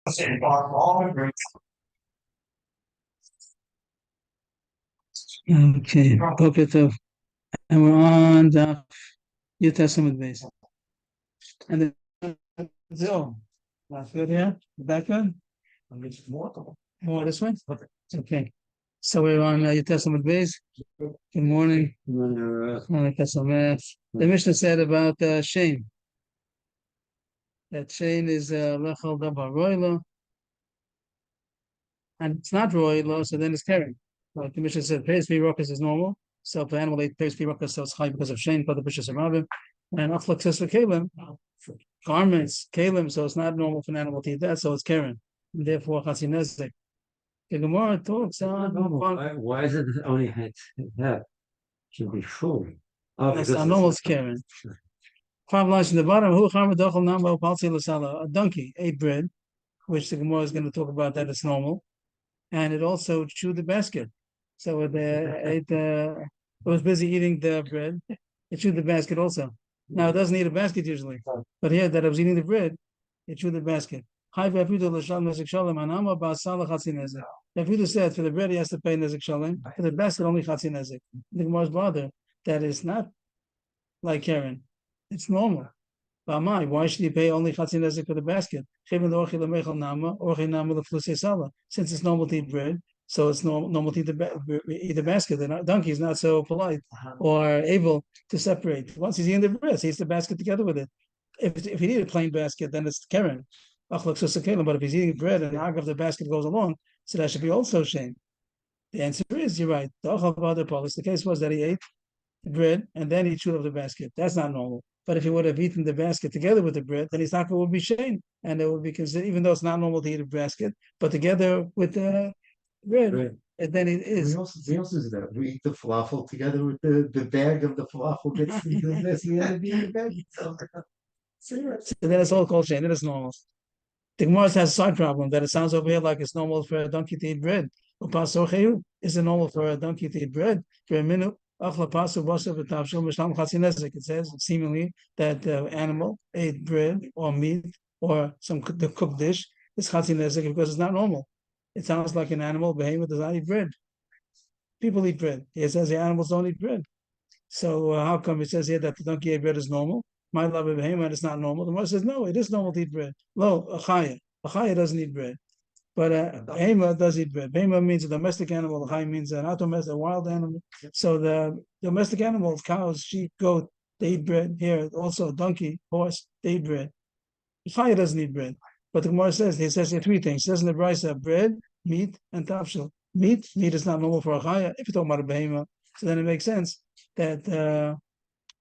Okay, Boker Tov. And we're on the New Testament base. And the that's good here. Back good? More this way? Okay. So we're on New Testament base. Good morning. The Mishnah said about shame. That shame is lechal davar roila, and it's not roila, so then it's carrying. Like the Mishnah said, Peres P. Rokas is normal. So if the animal ate Peres P. Rokas, so it's high because of shame, but the Bishop Rabim. And Aflak says for Kalim, garments, Kalim, so it's not normal for an animal to eat that, so it's Karen. And therefore, Chasinezek. The Gemara talks on. Why is it only that? Should be full. Oh, that's normal, it's Karen. Five lines in the bottom. A donkey ate bread, which the Gemara is going to talk about that it's normal. And it also chewed the basket. So it was busy eating the bread. It chewed the basket also. Now it doesn't eat a basket usually, but here that it was eating the bread, it chewed the basket. Rafidu said for the bread he has to pay nezik shalem, for the basket only chatzin nezik. The Gemara's bother that is not like Karen, it's normal. Why should he pay only chatzin nezik for the basket? Since it's normal to eat bread, so it's normal to eat the basket. The donkey is not so polite or able to separate. Once he's eating the bread, he eats the basket together with it. If he eat a plain basket, then it's Karen. But if he's eating bread and half of the basket goes along, so that should be also shame. The answer is, you're right. The case was that he ate the bread and then he chewed up the basket. That's not normal. But if he would have eaten the basket together with the bread, then his taka would be shame, and it would be considered, even though it's not normal to eat a basket, but together with the bread, and then it is. We also do that. We eat the falafel together with the bag of the falafel gets the bag. So then it's all called shame. It is normal. The Gemara has a side problem that it sounds over here like it's normal for a donkey to eat bread. Is it normal for a donkey to eat bread? For a minute, it says seemingly that the animal ate bread or meat or the cooked dish. It's chatzin because it's not normal. It sounds like an animal behemoth does not eat bread. People eat bread. It says the animals don't eat bread. So how come it says here that the donkey ate bread is normal? My love of behemoth is not normal. The Gemara says no, it is normal to eat bread. Lo, a chaya doesn't eat bread. But behemoth does eat bread. Behemoth means a domestic animal. A chai means not domestic, a wild animal. So the domestic animals, cows, sheep, goat, they eat bread. Here also donkey, horse, they eat bread. The chai doesn't eat bread. But the Gemara says, he says here three things. He says in the brisa, bread, meat, and tafshil. Meat is not normal for a chaya. If you're talking about a behemoth, so then it makes sense that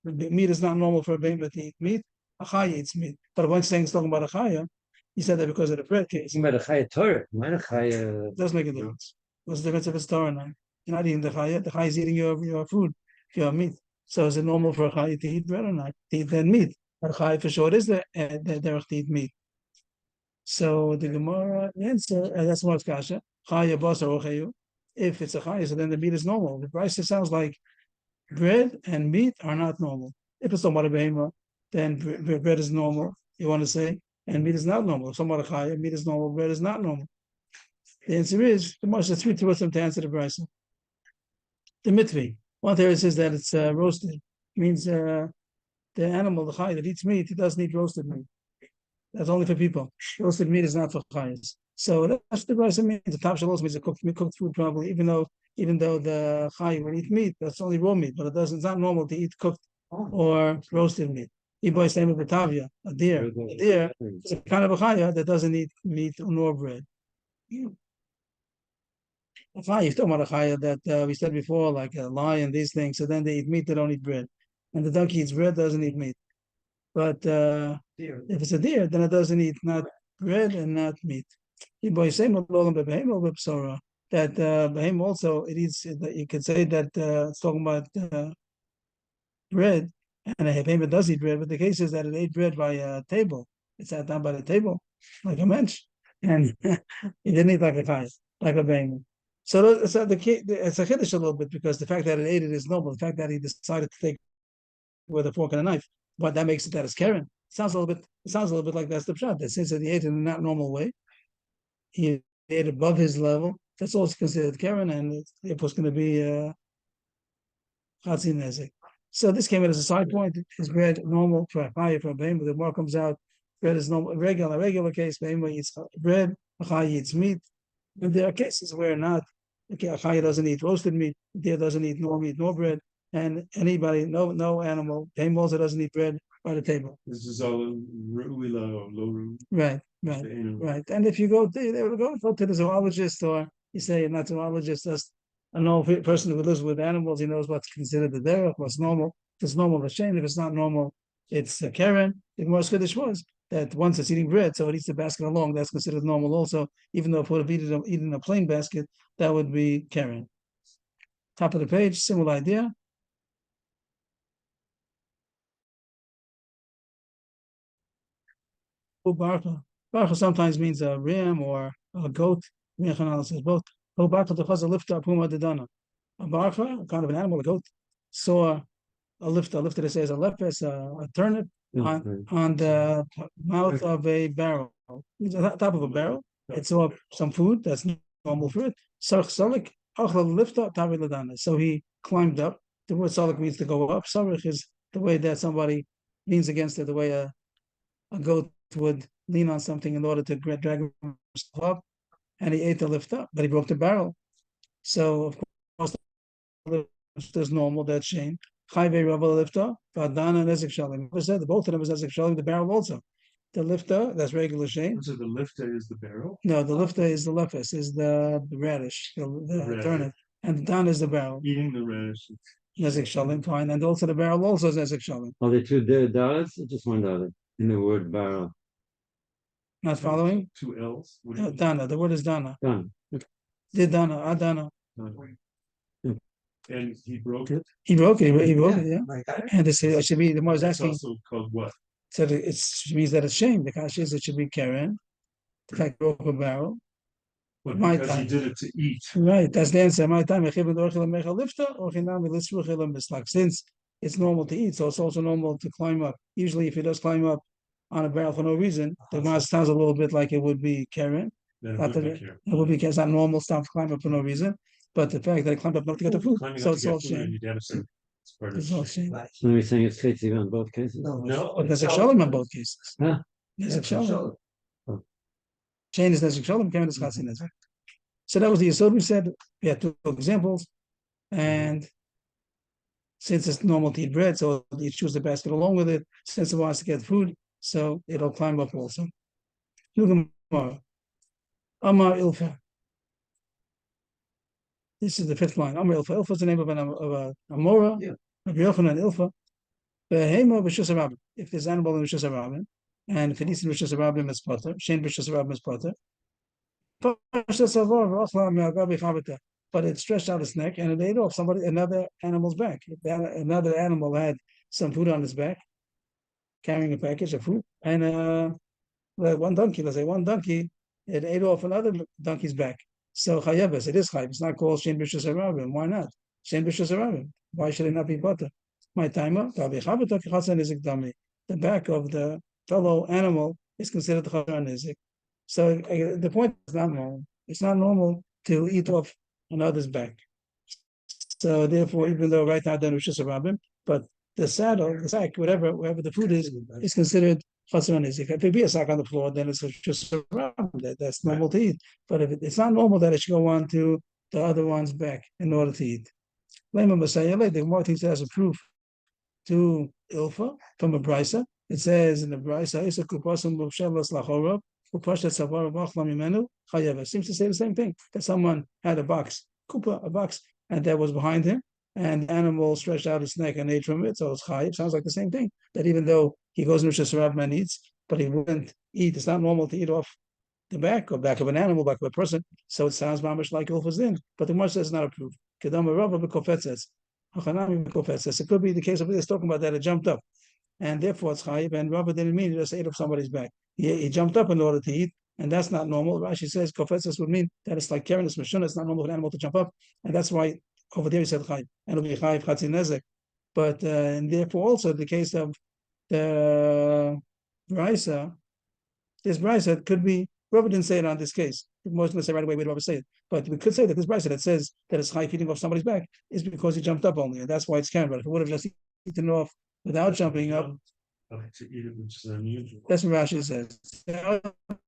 meat is not normal for a behemoth to eat meat. A chaya eats meat. But when saying it's talking about a chaya, he said that because of the bread case. About a chaya Torah, not a chaya. It does make a difference. What's the difference if it's Torah now? You're not eating the chaya. The chaya is eating your food, your meat. So is it normal for a chaya to eat bread or not? To eat that meat. But a chaya for sure is the derech to eat meat. So the Gemara answer, that's what's kasha. Chaya basar ocheyu. If it's a chaya, so then the meat is normal. The price sounds like bread and meat are not normal. If it's somewhat a behemoth, then bread is normal. You want to say, and meat is not normal. If somewhat a chaya, meat is normal, bread is not normal. The answer is the Moshe three to answer the price. The mitvi. One theory says that it's roasted. Means the animal, the chaya that eats meat, it doesn't eat roasted meat. That's only for people. Roasted meat is not for chayas. So that's the price means. The top shalos means a cooked food probably, even though the chay will eat meat, that's only raw meat, but it's not normal to eat cooked or roasted meat. Iboy same with Batavia, a deer. A deer is a kind of a chaya that doesn't eat meat nor bread. A chaya, you're talking about a chaya that we said before, like a lion, these things, so then they eat meat, they don't eat bread. And the donkey eats bread, doesn't eat meat. But if it's a deer, then it doesn't eat not bread and not meat. That behem also it eats. You could say that it's talking about bread, and a behem does eat bread. But the case is that it ate bread by a table. It sat down by the table like a mensch, and it didn't eat like a chai, like a behem. So it's a chiddush a little bit because the fact that it ate it is normal. The fact that he decided to take with a fork and a knife, but that makes it that it's Karen. It sounds a little bit like that's the pshat. That since that he ate it in a not normal way, he ate above his level, that's also considered Karen, and it was going to be Chatzin Nezek. So this came in as a side point. Is bread normal for a chai, for a behem? The more comes out, bread is normal. Regular case, behem eats bread, a chai eats meat. And there are cases where not. Okay, a chai doesn't eat roasted meat, deer doesn't eat nor meat nor bread, and anybody, no animal, behem also doesn't eat bread by the table. This is all low. Right. And if you go to the zoologist, or you say not zoologist, just a normal person who lives with animals, he knows what's considered the derech, what's normal. If it's normal, it's shame. If it's not normal, it's a Karen. The Gemara's Chiddush was that once it's eating bread, so it eats the basket along, that's considered normal also, even though if it would have eaten a plain basket, that would be Karen. Top of the page, similar idea. Barcha. Barcha sometimes means a ram or a goat. Rechanal says both. Barcha the lift up puma dedana. A barcha, a kind of an animal, a goat, saw a lifter that says a lepes, a turnip on the mouth of a barrel. It's on top of a barrel. It saw some food that's normal for it. Sarch salik achla lifta tavi ladana. So he climbed up. The word salik means to go up. Sarich is the way that somebody leans against it, the way a goat would lean on something in order to drag himself up, and he ate the lifta, but he broke the barrel. So of course, the lifta is normal. That's shame. Chayve Rabba lifta, Vadana and Ezek Shalim. I said both of them is Ezek Shalim. The barrel also. The lifta, that's regular shame. So the lifta is the barrel. No, the lifta is the lepis, is the radish, the turnip, and the dan is the barrel. Eating the radish. Ezek Shalim, fine, and also the barrel also is Ezek Shalim. Are there two dollars or just $1 in the word barrel? Not following? Two L's. No, Dana. The word is Dana. Done. Did Dana, Adana. And he broke it. He broke it. Yeah. And this should be the more is That's asking. also called what? So it means that it's shame. The kash is it should be Karen. The fact broke a barrel. But My because time. he did it to eat. Right. That's the answer. My time. Since it's normal to eat, so it's also normal to climb up. Usually, if he does climb up on a barrel for no reason, the mass sounds a little bit like it would be Karen. Then It would be it's not normal stuff to climb up for no reason. But the fact that he climbed up not to get the food, so it's all shame. It's all shame. So we're saying it's chitziv in both cases? No. But there's a shalom in both cases. Huh? There's a shalom. Chain is there's a shalom, Karen is chatzin ezek. So that was the yesod. We said we had two examples, and since it's normal to eat bread, so you choose the basket along with it. Since it wants to get food, so it'll climb up also. Amar Ilfa. This is the fifth line. Amar Ilfa. Ilfa is the name of a Amora. Rabbi Yochanan Ilfa. If there's animal in Rishus Harabim, and if it eats in Rishus Harabim, it's potter. Shein Rishus Harabim is potter. But it stretched out its neck and it ate off another animal's back. Another animal had some food on its back, carrying a package of food, and like one donkey, it ate off another donkey's back. So chayebes, it is chayeb. It's not called shein b'shus harabim. Why not? Shein b'shus harabim. Why should it not be butter? My timer, the back of the fellow animal is considered the chazan nizik. So the point is not normal. It's not normal to eat off another's back. So therefore, even though right now they're Rishus Harabim, but the saddle, the sack, wherever the food is considered chazan nizik. If it be a sack on the floor, then it's Rishus Harabim. That's normal to eat. But if it's not normal that it should go on to the other one's back in order to eat. The more things as a proof to Ilfa from a brisa. It says in the brisa, "Isa kupasum b'shavas lachorov upashat savar b'achlam imenu chayeva." Seems to say the same thing. That someone had a box, and that was behind him, and the animal stretched out its neck and ate from it, so it's chayev. Sounds like the same thing. That even though he goes in Rishus Harabim and eats, but he wouldn't eat. It's not normal to eat off the back or back of an animal, back of a person. So it sounds mamish like Ilfa's din. But the Gemara says it's not a proof. Kedama Rabba b'kofetzes. It could be the case of this talking about that it jumped up, and therefore it's chayiv. And Rabba didn't mean he just ate off somebody's back. He jumped up in order to eat, and that's not normal. Rashi says kofetzes would mean that it's like Karen, it's mashuna. It's not normal for an animal to jump up, and that's why over there he said chayiv, and it'll be chayiv chatzin nezek. But and therefore also the case of the brisa, this brisa could be Rabbi didn't say it on this case. Most going to say right away where Rabbi say it, but we could say that this brisa that says that it's high feeding off somebody's back is because he jumped up only, and that's why it's Karen. But if it would have just eaten off without jumping up, To eat it, which is unusual. that's what Rashi says. That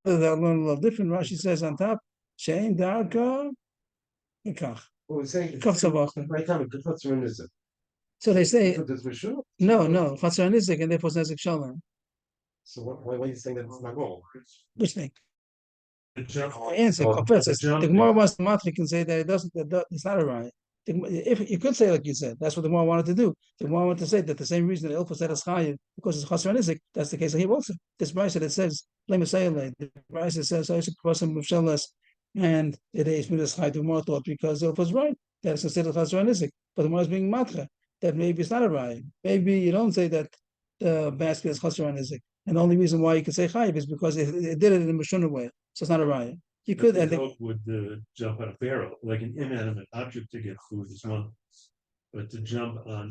learn a little different. Rashi says on top, Shein Darka Ikach. Well, we're saying Right time, good Chatzar Nizik. So they say So that's for sure. no, Chatzar Nizik, and therefore Nezik Shalom. So why are you saying that it's not wrong? Which thing? The jump, Answer. Oh, Confesses. the The jump- Gemara wants to matri can say that it doesn't. That it's not a riot. If you could say like you said, that's what the Gemara wanted to do. The Gemara wanted to say that the same reason that Ilfa said it's chayiv because it's chasar nizik. That's the case here also. This brisa that says lemasayle. The brisa says I should cross him with shellas, and it is midas chayiv. The Gemara thought because Ilfa's right that it's considered chasar nizik, but the Gemara is being matra that maybe it's not a riot. Maybe you don't say that the basket is chasar nizik, and the only reason why you can say chayiv is because it did it in a mashuna way, so it's not a riot. You could, the and goat would jump on a barrel, like an inanimate object to get food is one. But to jump on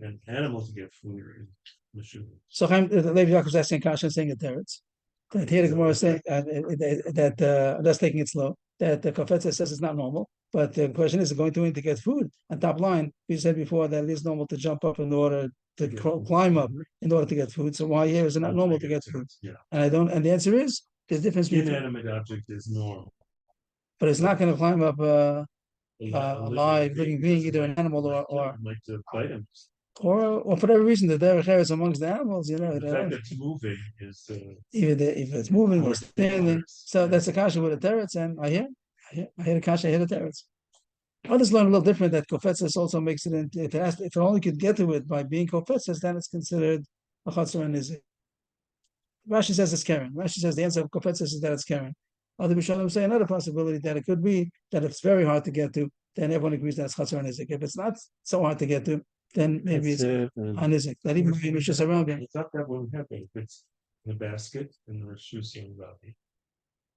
an animal to get food is machine. so the Levi Yaakov is asking Kasha saying it there. That here the Gemara is saying that that's taking it slow. That the Kafetza says it's not normal, but the question is going to get food. And top line, we said before that it is normal to jump up in order to climb up in order to get food. So why here is it not normal to get food? Yeah, And I don't. And the answer is there's difference between, inanimate object is normal. but it's not going to climb up A alive, living being, either an animal might bite him. or for whatever reason the derech is amongst the animals. You know, The fact that it's moving is even if it's moving or Or standing. So yeah. that's a kasha with the teretz, and I hear the kasha, I hear the teretz. Others learn a little different that kofetzes also makes it into if it only could get to it by being kofetzes, then it's considered a chatzar and nizik. Rashi says it's Karen. Rashi says the answer of kofetzes is that it's Karen. Other Rishonim say another possibility that it could be that if it's very hard to get to, then everyone agrees that it's chatzar and nizik. If it's not so hard to get to, then maybe it's anizik. That even if it's just around it. It's not that won't happen if it's in a basket and the shoes in the body.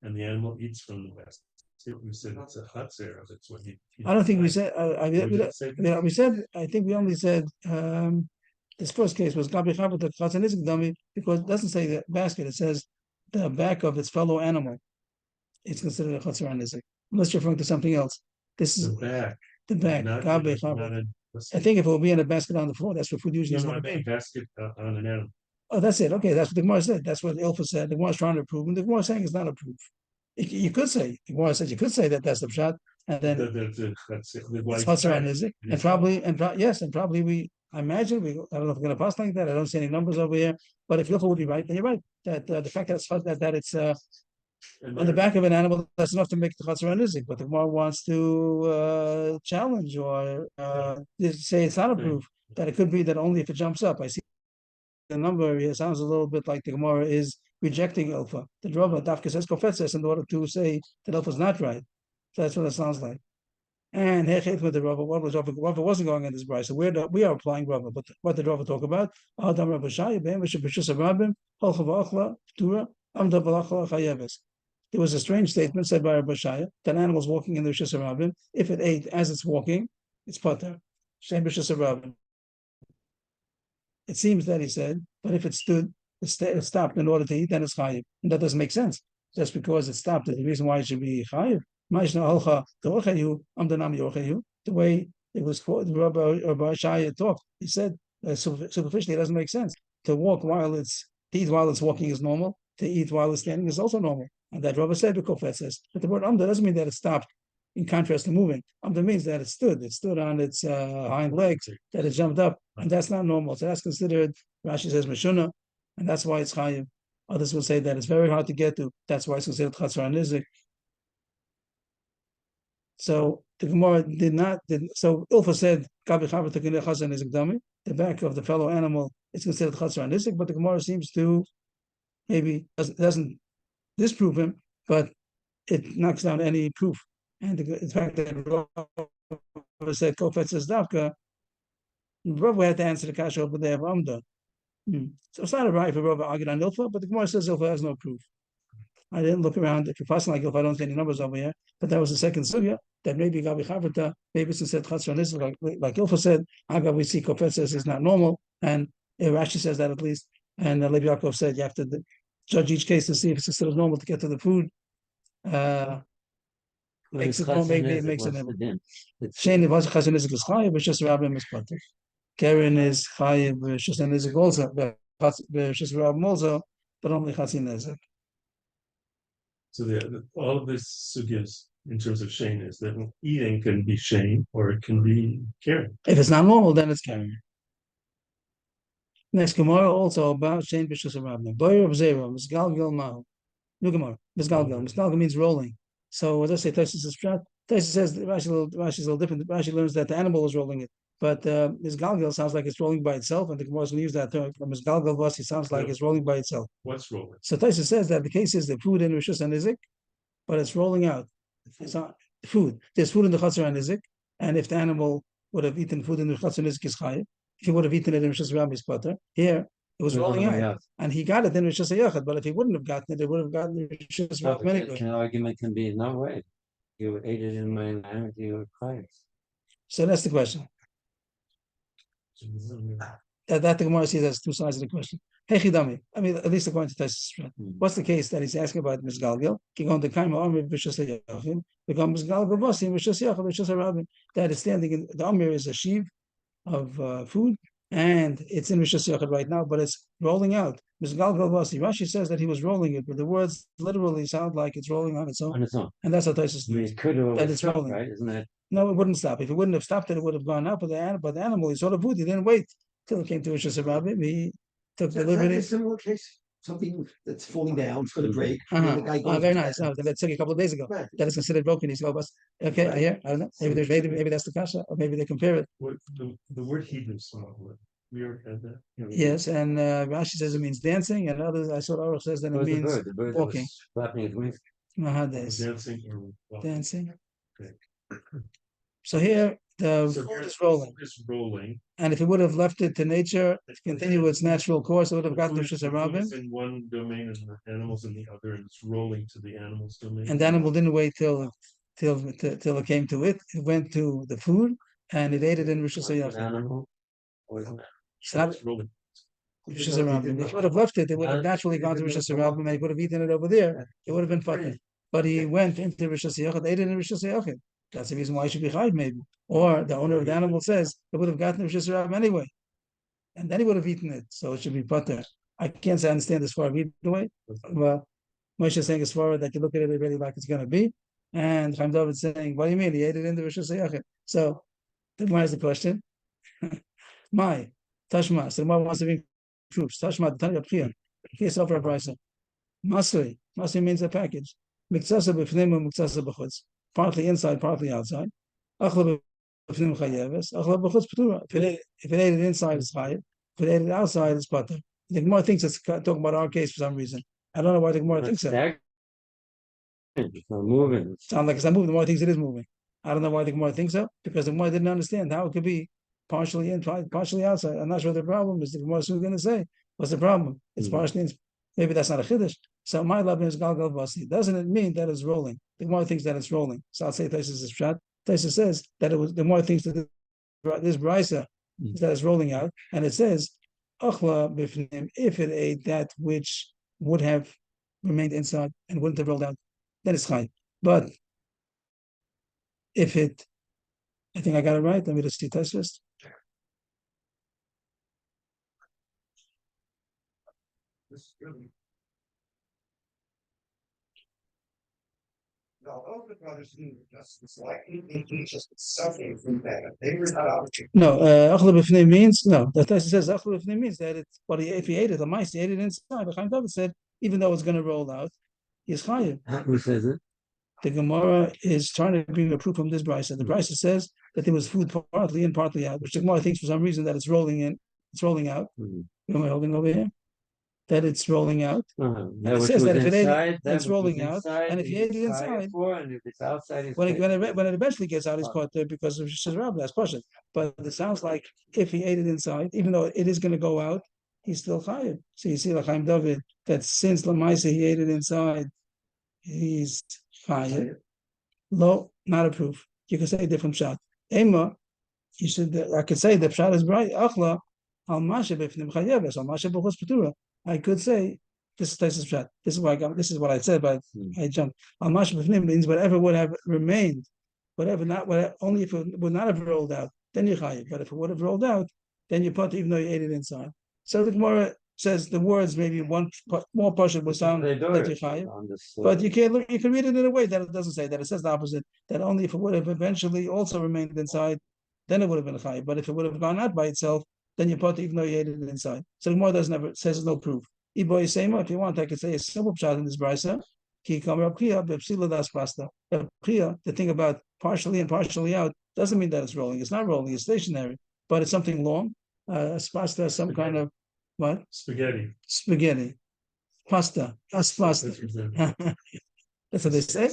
And the animal eats from the basket. We said it's a chatzar, that's what he. I don't think we said. We said. I think we only said this first case was Gabi Chabat Chatzanizik dummy because it doesn't say the basket. It says the back of its fellow animal. It's considered a Chatzanizik. Unless you're referring to something else. This is The back. the back. Not Gabi Chabat. I think if it will be in a basket on the floor, that's what food usually is. No, I mean basket on an animal. Oh, that's it. Okay, that's what the Gemara said. That's what Ilfa said. The Gemara is trying to prove, and the Gemara is saying it's not a proof. You could say the Gemara says you could say that that's the pshat, and then That's it. it's chatzar and nizik, and probably yes, and probably I imagine I don't know if we're going to pass like that. I don't see any numbers over here, but if Ilfa would be right, then you're right. That the fact that it's on the back of an animal, that's enough to make the chatzar and nizik. But the Gemara wants to challenge or say it's not a proof that it could be that only if it jumps up. I see the number here sounds a little bit like the Gemara is rejecting Ilfa. The Rava Dafka says Kofetzes in order to say that Ilfa is not right. So that's what it sounds like. And Hechet with the Rava, Rava wasn't going in this price. So we are applying Rava. But what did Rava talk about? Adam Rabba Shai, Ben Bishop Bishus Rabim, Holchava Achla, Tura, Amda Balachla Chayeves. There was a strange statement said by Rabba Shai that animals walking in the Bishus Rabim, if it ate as it's walking, it's pater. Shem Bishus Rabim. It seems that he said, but if it stood, it stopped in order to eat, then it's chayiv. And that doesn't make sense. Just because it stopped, the reason why it should be chayiv. The way it was quoted, Rabbi Shaya talked, he said superficially it doesn't make sense. To eat while it's walking is normal. To eat while it's standing is also normal. And that Rabbi said the says. But the word amda doesn't mean that it stopped. In contrast to moving, amda means that it stood on its hind legs, that it jumped up, and that's not normal. So that's considered, Rashi says meshuna, and that's why it's chayiv. Others will say that it's very hard to get to. That's why it's considered chatzar and nizik. So the Gemara so Ilfa said Gabi Chabat chatzar and nizik dami. The back of the fellow animal is considered chatzar and nizik, but the Gemara seems to maybe doesn't disprove him, but it knocks down any proof. And the fact that Rabbi said Kofetz is Davka, Rabbi had to answer the kasha over there of Amda. So it's not a right for Rabbi argued on Ilfa, but the Gemara says Ilfa has no proof. I didn't look around. If you're passing like Ilfa, I don't see any numbers over here. But that was the second sugya that maybe Gabi Chavrata, maybe it's instead Chatzar Nizik, like Ilfa said. Agav we see Kofetz says is not normal, and Rashi says that at least. And Levi Yaakov said you have to judge each case to see if it's considered normal to get to the food. makes it Chassan more, Nezik, makes it what's the never. din? It's- Shane, if Chassan Nizik is chayiv, but just Rabbim is pater. Karen is chayiv, Chassan Nizik also, but just Rabbim also, but only Chassan Nizik. So all of this sugyas in terms of shane is that eating can be shane or it can be caring. If it's not normal, then it's carrying. Next Gemara also about Shane Bishus Rabbim. Boyer of Zero, Misgalgil Mao. New Gemara. Misgalgil. Misgalgil means rolling. So as I say, Taisus is shot. Taisus says Rashi is a little different. Rashi learns that the animal is rolling it. But Misgalgil sounds like it's rolling by itself, and the Gemara is going to use that term. Misgalgil Vasi sounds like it's rolling by itself. What's rolling? So Taisus says that the case is the food in Rishus and Izik, but it's rolling out. It's not food. There's food in the Chatzar and Izik, and if the animal would have eaten food in the Chatzar and Izik is chayiv. If he would have eaten it in Rishus Rabbi's butter, here it was rolling out, and he got it in Rishus Yachad. But if he wouldn't have gotten it, it would have gotten Rishus No, Rabbi anyway. the argument can be no way. You ate it in my land, you were quiet. So that's the question. That the Gemara sees as two sides of the question. Hey Chidami, I mean, at least according to Taisus, what's the case that he's asking about Misgalgil? Kigon the Kaima Amir Rishus Yachim, become Misgalgil Basi Rishus Yachad Rishus Rabbi. That is standing in the Amir is a sheaf of food, and it's in Rishus Yachad right now, but it's rolling out. Misgalgal Vasi. Rashi says that he was rolling it, but the words literally sound like it's rolling on its own. On its own. And that's what Taisus I mean, it could have that it's stopped, rolling. right? Isn't that? No, it wouldn't stop. If it wouldn't have stopped it, it would have gone up. But the animal, he saw the food, he didn't wait till it came to Rishus Rabbi. He took the liberty. A similar case. Something that's falling down, it's going to break. Very nice. No, that took a couple of days ago. Right. That is considered broken. He's go, okay, I hear. I don't know. Maybe that's the kasha, or maybe they compare it. What the word hebrews we already had that. Yes, and Rashi says it means dancing, and others I saw Aruch says that it means The bird walking. was flapping its wings. Mahades. Dancing or walking. Dancing. Okay. So here the So food here is rolling, it's rolling. and if it would have left it to nature to continue its natural course, it would have gotten to The food Shusarabim. is in one domain and the animals in the other, and it's rolling to the animal's domain. And the animal didn't wait till it came to it. It went to the food, and it ate it in Rosh An Hashanah. animal. Or isn't it? It's rolling. Rosh Hashanah. If he would have left it, it would have naturally gone to Rosh Hashanah, and he would have eaten it over there. It would have been fucking. But he went into Rosh Hashanah, ate it in Rosh Hashanah. That's the reason why he should be chayiv, maybe. Or the owner of the animal says it would have gotten Rosh Hashanah anyway, and then he would have eaten it. So it should be butter. I can't say I understand this far either way. Well, Moshe is saying as far that you look at it really like it's going to be, and Chaim David saying, "What do you mean? He ate it in the Rosh Hashanah." So, why is the question? My Tashma. So, wants to bring troops. Tashma, the Tanya Pchia. Case over a price. Masri. Masri means a package. Miktsasa b'fnim and miktsasa b'chutz. Partly inside, partly outside. Achla b'fnim chayeves. Achla b'chutz p'tura. If it ate it inside, it's chayev. If it ate it outside, it's butter. The Gemara thinks it's talking about our case for some reason. I don't know why the Gemara thinks so. It's not moving. Sound like it's not moving. The Gemara thinks it is moving. I don't know why the Gemara thinks so, because the Gemara didn't understand how it could be partially in, partially outside. I'm not sure what the problem is. The Gemara is going to say, what's the problem? It's partially in. Maybe that's not a chiddush. So my labin is galgal basi. Doesn't it mean that it's rolling? The Gemara thinks that it's rolling. So I'll say Taisus is shot. Taisus says that it was. The Gemara thinks that this brisa is that it's rolling out, and it says achla b'fnim, if it ate that which would have remained inside and wouldn't have rolled out, then it's chai. But if it, I think I got it right. Let me just see Taisus. No, achla b'fnei means no. The Taisus says achla b'fnei means that it's. But if he ate it, the mice ate it inside. The Chaim David said, even though it's going to roll out, he's chayiv. Who says it? The Gemara is trying to bring a proof from this brisa. The brisa says that there was food partly in, partly out, which the Gemara thinks for some reason that it's rolling in, it's rolling out. Mm-hmm. What am I holding over here? That it's rolling out. It says that if it ate, it's rolling out, and if you ate it inside, and if it's outside, when it eventually gets out, it's part there because of Shishas Rabbah. That's question. But it sounds like if he ate it inside, even though it is going to go out, he's still chayiv. So you see, like Chaim David, that since Lamaisa he ate it inside, he's chayiv. Lo, not a proof. You can say a different shot. Ema, you should. I could say the shot is bright. Achla al mashe b'fnim chayeves al mashe b'chutz p'tura. I could say This is Taisus Pshat. This is why this is what I said, but I jumped. Al Mash B'fnim means whatever would have remained, only if it would not have rolled out, then you chayiv. But if it would have rolled out, then you put even though you ate it inside. So the Gemara says the words maybe one more portion will sound that you chayiv, but you can read it in a way that it doesn't say that. It says the opposite. That only if it would have eventually also remained inside, then it would have been a chayiv. But if it would have gone out by itself, then you put even though you ate it inside. So the Gemara doesn't ever says there's no proof. If you want, I could say a simple pshat in this brisa. The thing about partially and partially out doesn't mean that it's rolling. It's not rolling. It's stationary, but it's something long. Pasta, some kind of what? Spaghetti. Pasta. That's pasta. That's what they say.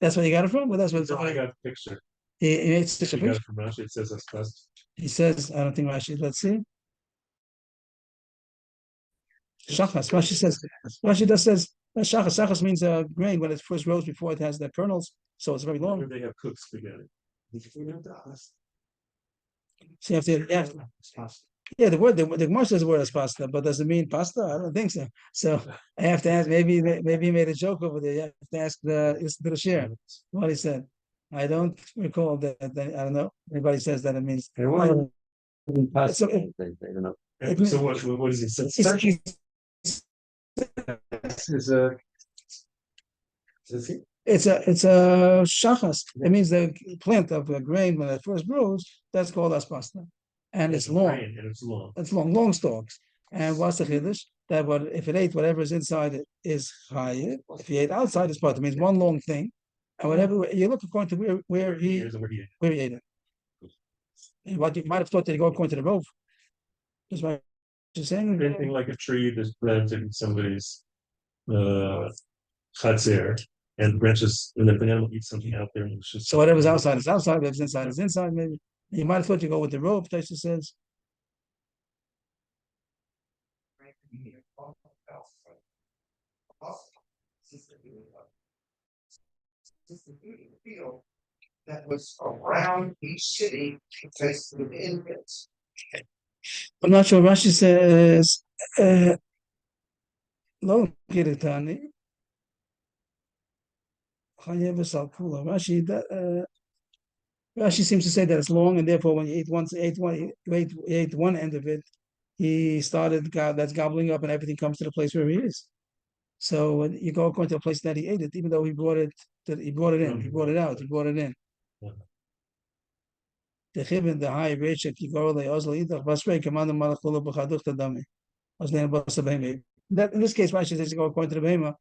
That's where you got it from. Well, that's what I got the picture. He made a picture. From Rashi. It says that's pasta. He says, I don't think Rashi. Let's see. Shachas. Rashi does says shachas. Shachas means grain when it first grows before it has the kernels, so it's very long. They have cooked spaghetti. So you have to, yeah, the Gemara says the word is pasta, but does it mean pasta? I don't think so. So I have to ask. Maybe he made a joke over there. You have to ask the share what he said. I don't recall that. I don't know. Everybody says that it means. Pasta. So what is it? It's a shachas. It means the plant of a grain when it first grows. That's called aspasta, and it's long. And it's long. It's long stalks. And what's the chiddush? That if it ate whatever is inside it is chayiv. If he ate outside, it's part. It means one long thing, and whatever you look according to where he ate it. And what you might have thought that you go according to the roof. That's why you're saying anything like a tree that's planted in somebody's chatzir and branches, and then the animal eats something out there. And it's just so whatever's outside is outside, whatever's inside is inside. Maybe you might have thought you go with the rope. Taisa says. That was around each city because of infants. I'm not sure. Rashi says, "Lo kiritani." Rashi seems to say that it's long, and therefore, when you ate one end of it, he started that's gobbling up, and everything comes to the place where he is. So when you go according to the place that he ate it, even though he brought it out, he brought it in. The chibin, the high rich, if you go the Oslo Idach Basrei, Commander Malachula Bachaduch Tadami. That in this case, Rashi says to go according to the Behema,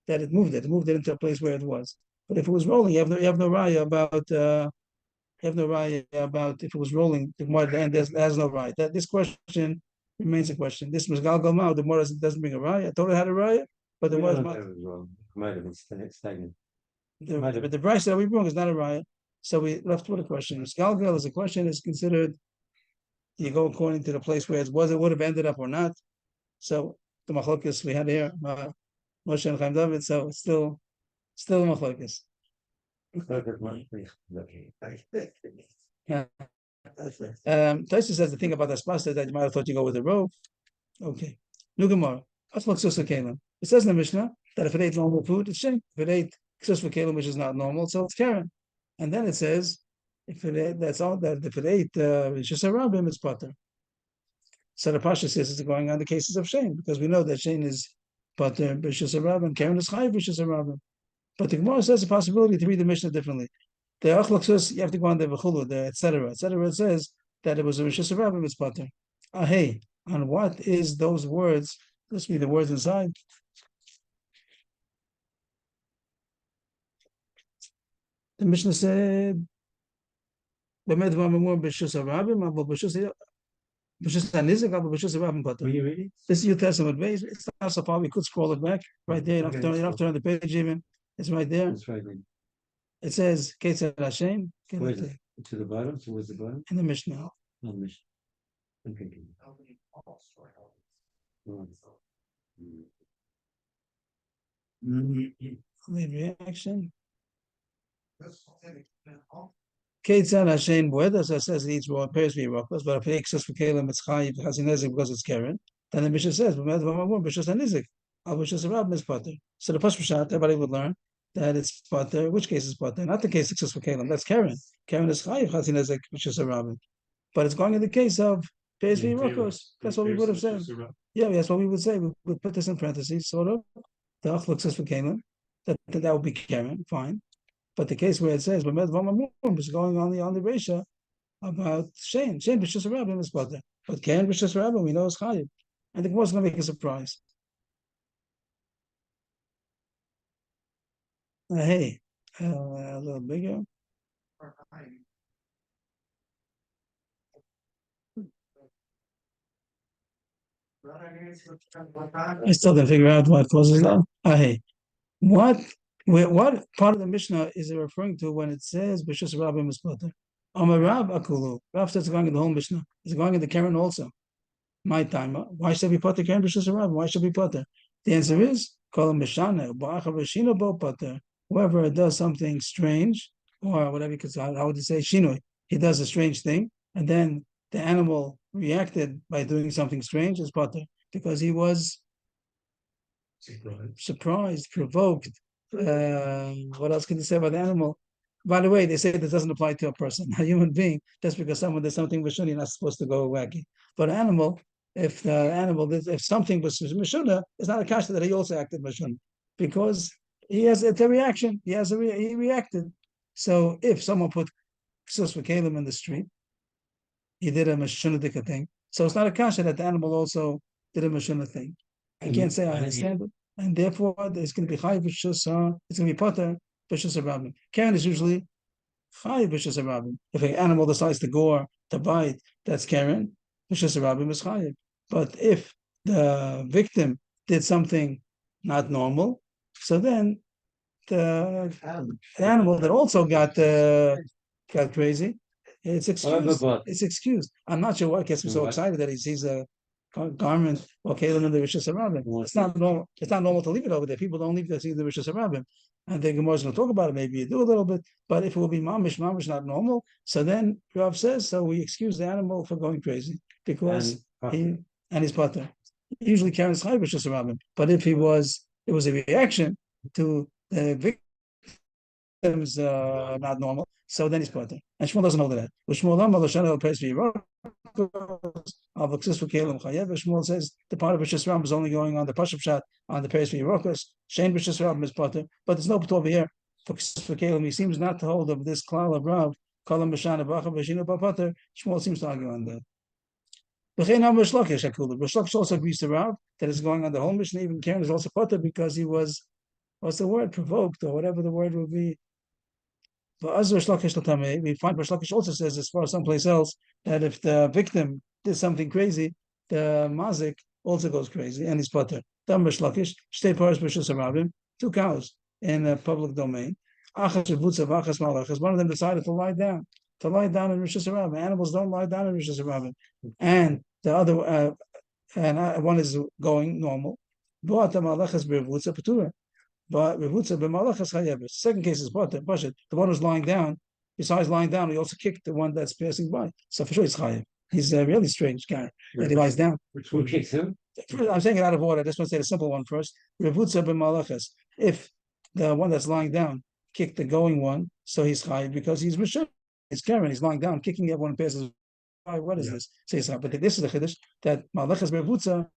that it moved into a place where it was. But if it was rolling, you have no raya about if it was rolling. The Gemara at the end has no raya. That this question remains a question. This was Galgal the Gemara doesn't bring a raya. I thought it had a raya, but the Gemara might have been stagnant. But the price that we bring is not a raya. So we left with a question. Galgal is a question is considered. You go according to the place where it would have ended up or not. So the machlokes we had here, Moshe and Chaim David. So it's still machlokes. Taisa says the thing about the pasta that you might have thought you go with a rope. Okay. Nugamar. It says in the Mishnah that if it ate normal food, it's shame. If it ate ksus v'kelim, which is not normal, so it's karen. And then it says, if it ate Rishus Rabim, it's pater. So the Pasha says it's going on the cases of shame, because we know that shame is pater Rishus Rabim, karen is chayiv Rishus Rabim. But the Gemara says a possibility to read the Mishnah differently. The Achlaksus, you have to go on the V'chulu, the etc. It says that it was a Rishus Rabim, it's pater. Hey, on what is those words? Let's read the words inside. The Mishnah said, "Will you read? This is your Testament base. It's not so far. We could scroll it back right there. You don't have to turn the page even. It's right there. It's right there. It says Ketzad Hashem. Where's it? To the bottom. Towards the bottom. In the Mishnah. No, Mishnah. Okay. Lead reaction. Ketzad Hashem Boedas, as says it eats raw, appears to be rockers, but if it exists for Kalim, it's Chayiv, has nezik because it's Karen. Then the Mishnah says, B'shas HaNizik. Al-Bishas Rabim is Pater. So the Pashpashat, everybody would learn that it's Pater. Which case is Pater? Not the case of for Kalim. That's Karen. Karen is Chayiv Chazinezek Bishas Rabim. But it's going in the case of PSV Rokos. That's what we would have said. Yeah, that's what we would say. We would put this in parentheses, sort of. The Achluk says for Kalim. That would be Karen, fine. But the case where it says, but is going on the Resha about Shane. Shane Bishas Rabim is Pater. But Karen Bishas Rabim, we know is Chayiv. And the Gemara is going to make a surprise. Hey, a little bigger. I still didn't figure out what causes that. Hey, what part of the Mishnah is it referring to when it says Bishus Rabim is Pater? Rab Akulu. Rab says it's going in the whole Mishnah. It's going in the Karen also. My time. Why should we Pater Karen Bishus Rabim? Why should we Pater? The answer is call him Mishana. Ba'acha Bo Pater. Whoever does something strange, or whatever you could say, how would you say Shinoi? He does a strange thing, and then the animal reacted by doing something strange as Pater, because he was surprised, provoked. What else can you say about the animal? By the way, they say this doesn't apply to a person, a human being. Just because someone does something mishuna, you're not supposed to go wacky. But an animal, if something was mishuna, it's not a kasha that he also acted mishuna, because it's a reaction. He reacted. So if someone put ksus v'kelim in the street, he did a mishunadika thing. So it's not a kasha that the animal also did a mishuna thing. I can't say I understand it, and therefore there's going to be chayiv b'shus. It's going to be pater b'shus rabim. Karen is usually chayiv b'shus rabim. If an animal decides to gore, to bite, that's Karen. B'shus rabim is chayiv. But if the victim did something not normal, so then the animal that also got crazy, it's excused. It's excused. I'm not sure what gets me so excited that he sees a garment or Kalim in the Rishus Harabim. It's not normal. It's not normal to leave it over there. People don't leave to see the Rishus Harabim. And the Gemara is going to talk about it. Maybe you do a little bit, but if it will be mamish not normal, so then Rav says, so we excuse the animal for going crazy because he's pater. Usually Karen's Chai Rishus Harabim. But if it was a reaction to the victims not normal, so then he's pater. And Shmuel doesn't know that. Shmuel says the part of Bishas Ram is only going on the Pashup shot on the Paris Yerokas. Shane Bishas Ram is pater, but there's no put over here for Kalim. He seems not to hold of this klal of Rav. Kalam Bashana Bacha Bashina Pater. Shmuel seems to argue on that. Rish Lakish also agrees to Rav that is going on the whole mission. Even Karen is also pater because he was, what's the word, provoked, or whatever the word would be. We find Rish Lakish also says, as far as someplace else, that if the victim did something crazy, the mazik also goes crazy, and he's pater. Rish Lakish, Shtei Paras B'Shus Harabim, 2 cows in a public domain. One of them decided to lie down in Rishus Harabim. Animals don't lie down in Rishus Harabim, and the other one is going normal. But second case is pater. The one who's lying down, besides lying down, he also kicked the one that's passing by. So for sure it's chayav. He's a really strange guy that he lies down. Who kicks him? I'm saying it out of order. I just want to say the simple one first. Revutza b'malachas. If the one that's lying down kicked the going one, so he's chayav because he's mishur. He's Karen. He's lying down, kicking everyone passes by. What is this? So he's but this is the chiddush that malachas revutza.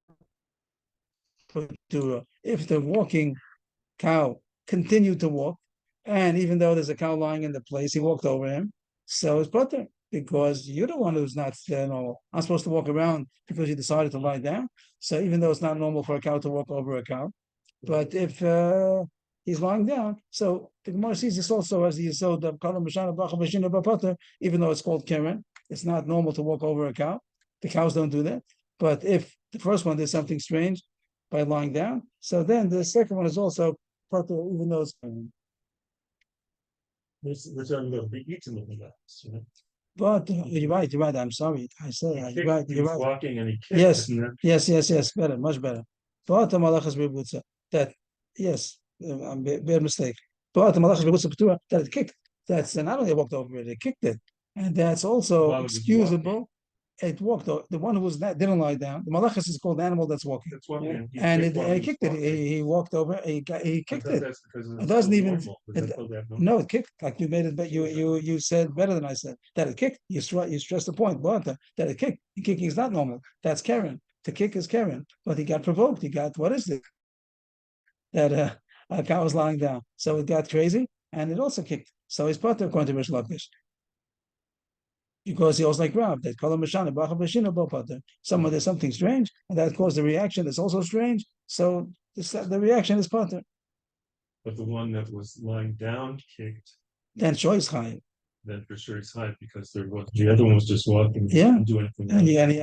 If the walking cow continued to walk, and even though there's a cow lying in the place, he walked over him. So it's pater because you're the one who's not normal. I'm supposed to walk around because you decided to lie down. So even though it's not normal for a cow to walk over a cow, but if he's lying down, so the Gemara sees this also as the yesod of Kalam B'Shana Bacha B'Shina B'Pater. Even though it's called Keren, it's not normal to walk over a cow. The cows don't do that. But if the first one did something strange by lying down, so then the second one is also pater, even though it's. We're talking about the eating of the guys, you know? But you're right. I'm sorry. I say you're right. He was walking and he kicked. Yes. Better, much better. But the malachas b'rebutza. That yes, bad mistake. But the malachas b'rebutza that it kicked. That's not only walked over it, it kicked it, and that's also excusable. it walked. The one who was that didn't lie down. The malachas is called the animal that's walking, That's what. and it kicked it. He walked over. He kicked it. That's because It doesn't even. It, No, it kicked. Like you made it, but you said better than I said that it kicked. You stressed the point, but that it kicked. Kicking is not normal. That's Karen. To kick is Karen, but he got provoked. He got what is it? That a cow was lying down, so it got crazy, and it also kicked. So he's part of according to Rish Lakish. Because he was like Rav, that call him Mashana, Bacha Bashina Bopater. Someone there's something strange, and that caused the reaction that's also strange. So the reaction is Pater. But the one that was lying down kicked, Then choice high. then for sure it's high because there was the other one was just walking, Yeah. didn't do anything.